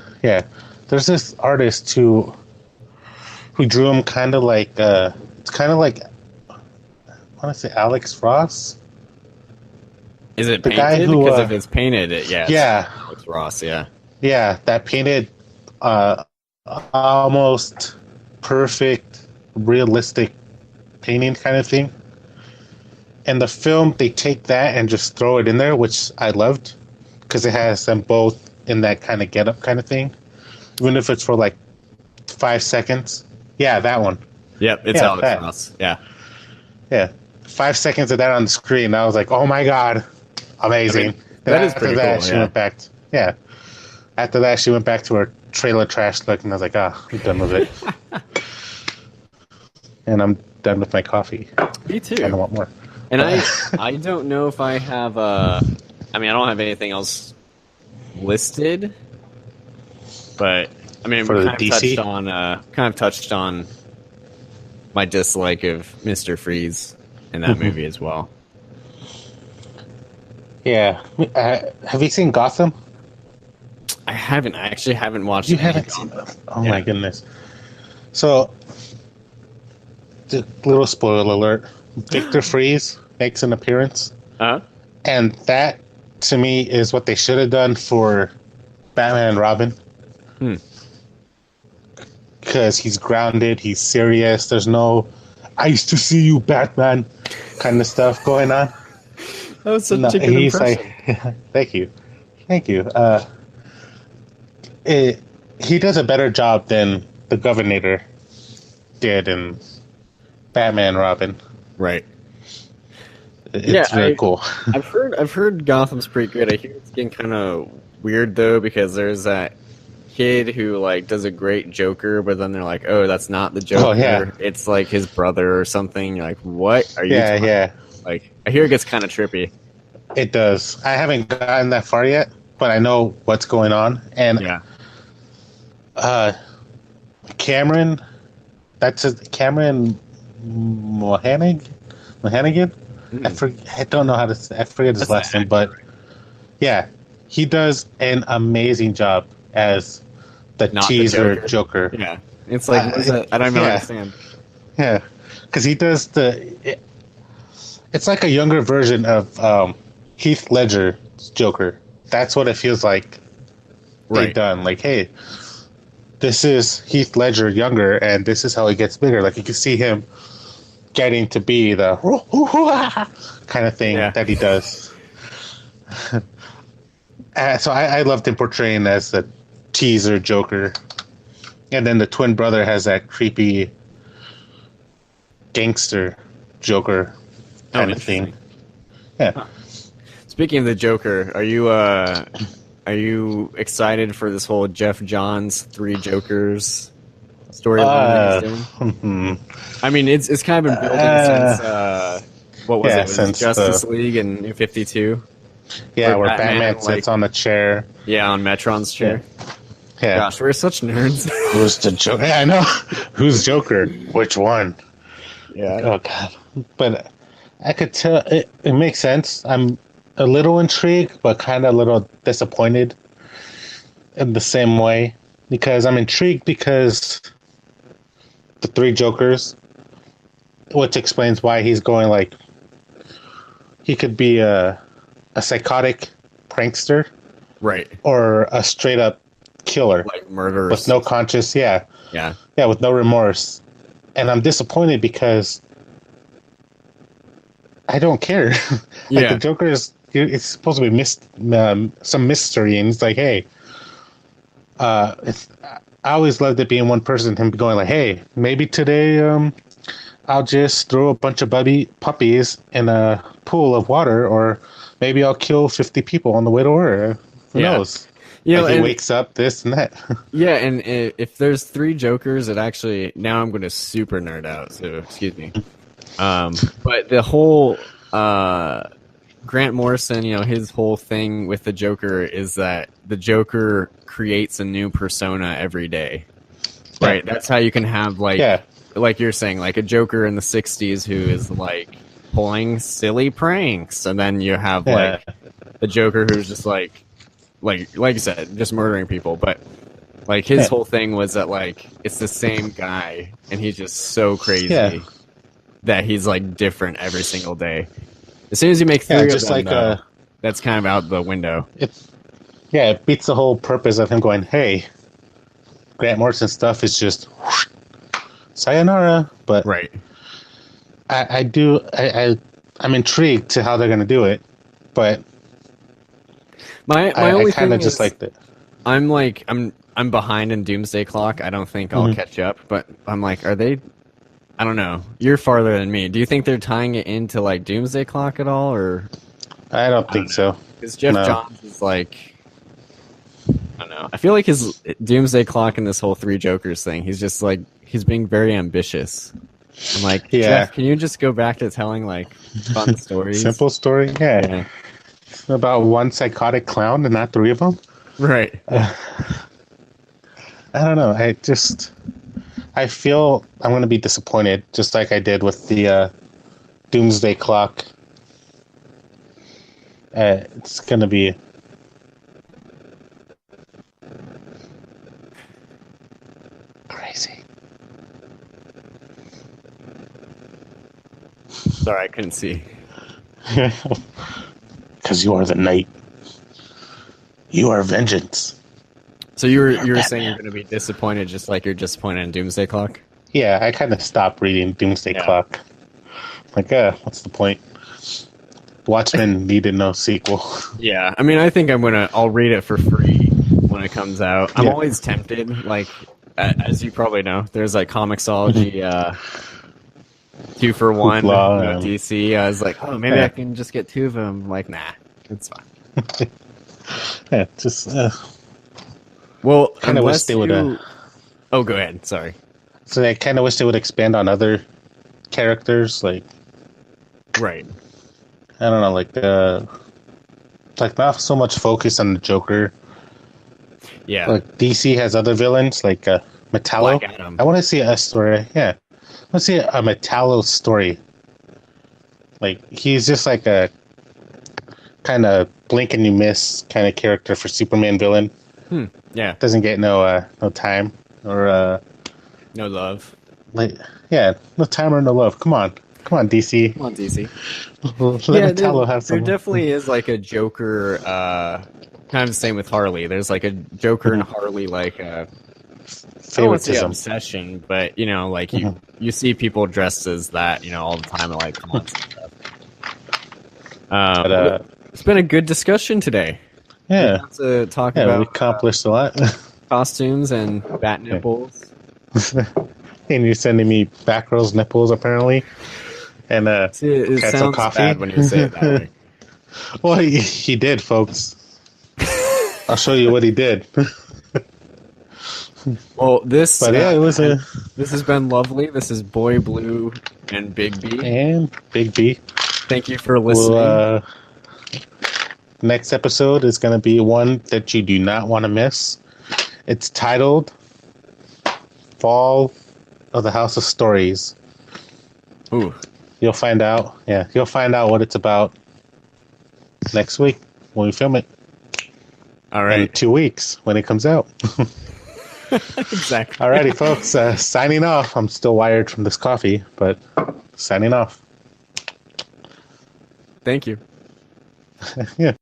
this artist who drew him kind of like it's kind of like, I want to say Alex Ross.
Is it
the
painted?
Guy who,
because if it's painted, Alex Ross. Yeah, that painted almost perfect, realistic painting kind of thing. And the film, they take that and just throw it in there, which I loved. Because it has them both in that kind of get-up kind of thing. Even if it's for like 5 seconds. Yeah, that one. Yep, it's Alex Ross. Yeah.
Yeah. 5 seconds of that on the screen. I was like, oh my God. Amazing.
I mean, that is pretty cool.
She went back. After that, she went back to her trailer trash look, and I was like, I'm done with it. And I'm done with my coffee.
Me too.
I don't want more.
And I don't know if I have I mean, I don't have anything else listed, but I mean, we kind of touched on my dislike of Mr. Freeze in that movie as well.
Yeah, have you seen Gotham?
I haven't. I actually haven't watched.
You haven't seen Gotham? Oh my goodness! So, little spoiler alert: Victor Freeze makes an appearance, and that. To me, is what they should have done for Batman and Robin. Because he's grounded, he's serious. There's no "I used to see you, Batman" kind of stuff going on.
That was such a good impression.
Like, thank you. He does a better job than the Governor did in Batman and Robin.
Right.
It's very cool.
I've heard Gotham's pretty good. I hear it's getting kind of weird though, because there's that kid who like does a great Joker, but then they're like, "Oh, that's not the Joker.
Oh, yeah.
It's like his brother or something." You're like, "What are you?"
Yeah,
talking
yeah.
Like, I hear it gets kind of trippy.
It does. I haven't gotten that far yet, but I know what's going on. And
Yeah.
Cameron, that's Cameron Mohanigan. I don't know how to say. I forget his last name, but yeah, he does an amazing job as the
Not the
teaser Joker.
Yeah. It's like, what is that? I don't even understand.
Yeah, because he does it's like a younger version of Heath Ledger's Joker. That's what it feels like they've done. Like, hey, this is Heath Ledger younger, and this is how he gets bigger. Like, you can see him getting to be the kind of thing that he does. So I loved him portraying as the teaser Joker. And then the twin brother has that creepy gangster Joker kind of thing. Yeah.
Huh. Speaking of the Joker, are you excited for this whole Jeff Johns Three Jokers storyline? I mean, it's kind of been building since what was it? Since Justice League and New 52.
Yeah, where Batman sits on the chair.
Yeah, on Metron's chair.
Yeah.
Gosh, we're such nerds.
Who's the Joker? Yeah, I know. Who's Joker? Which one?
Yeah.
Oh God. But I could tell it makes sense. I'm a little intrigued, but kind of a little disappointed in the same way, because I'm intrigued because the Three Jokers, which explains why he's going like he could be a psychotic prankster,
right,
or a straight up killer,
like murderer
with no conscience, yeah, with no remorse. And I'm disappointed because I don't care. Like, the Joker it's supposed to be some mystery, and it's like, hey, I always loved it being one person, him going like, hey, maybe today I'll just throw a bunch of puppies in a pool of water, or maybe I'll kill 50 people on the way to work. Who knows? You know, he wakes up, this and that. Yeah,
and if there's Three Jokers, it actually, now I'm going to super nerd out, so excuse me. But the whole Grant Morrison, you know, his whole thing with the Joker is that the Joker creates a new persona every day. Right? That's how you can have, like you're saying, like a Joker in the 60s who is like pulling silly pranks, and then you have like the Joker who's just like you said, just murdering people. But like his whole thing was that like it's the same guy, and he's just so crazy that he's like different every single day. As soon as you make three of them, that's kind of out the window. It
beats the whole purpose of him going, hey, Grant Morrison stuff is just whoosh, sayonara. But I'm intrigued to how they're going to do it, but
my only
kind of just liked it.
I'm behind in Doomsday Clock. I don't think I'll catch up, but I'm like, are they? I don't know. You're farther than me. Do you think they're tying it into like Doomsday Clock at all, or?
I don't think so.
Because Jeff Johns is like, I don't know. I feel like his Doomsday Clock and this whole Three Jokers thing, he's just like, he's being very ambitious. I'm like, Jeff, can you just go back to telling like fun stories?
Simple story, yeah. About one psychotic clown and not three of them?
Right.
I don't know. I feel I'm going to be disappointed, just like I did with the Doomsday Clock. It's going to be crazy.
Sorry, I couldn't see.
Because you are the night. You are vengeance.
So you were saying you're going to be disappointed, just like you're disappointed in Doomsday Clock?
Yeah, I kind of stopped reading Doomsday Clock. Like, what's the point? Watchmen needed no sequel.
Yeah, I mean, I think I'll read it for free when it comes out. I'm always tempted, like, as you probably know, there's like Comixology 2 for 1 DC. I was like, oh, maybe I can just get 2 of them. Like, nah, it's fine.
Just
Well,
Kind of wish
unless
they would.
you. Oh, go ahead. Sorry.
So I kind of wish they would expand on other characters.
Right.
I don't know, like not so much focus on the Joker.
Yeah.
Like DC has other villains like Metallo.
Black Adam.
I want to see a story. Yeah, I want to see a Metallo story. Like he's just like a kind of blink and you miss kind of character for Superman villain.
Yeah.
Doesn't get no time or
No love.
like yeah, no time or no love. Come on, DC.
Come on, DC.
Let Metallo have
there
some.
definitely is like a Joker. Kind of the same with Harley. There's like a Joker and Harley like I don't want to say
Favoritism.
obsession, but you know, like you see people dressed as that, you know, all the time at like cons and stuff.
But,
It's been a good discussion today.
yeah,
We got to talk
we
about
accomplished a lot.
costumes and bat nipples.
And you're sending me back rolls nipples apparently, and
It
cats
sounds
coffee.
bad when you say it that way.
Well, he did, folks. I'll show you what he did.
Well, this
But yeah, it was a
this has been lovely. This is Boy Blue and Bigby.
and Bigby.
Thank you for listening.
Well, next episode is going to be one that you do not want to miss. It's titled "Fall of the House of Stories."
Ooh,
You'll find out. Yeah, you'll find out what it's about next week when we film it.
all
In
right.
2 weeks when it comes out.
Exactly.
Alrighty, folks. Signing off. I'm still wired from this coffee, but signing off.
Thank you.
Yeah.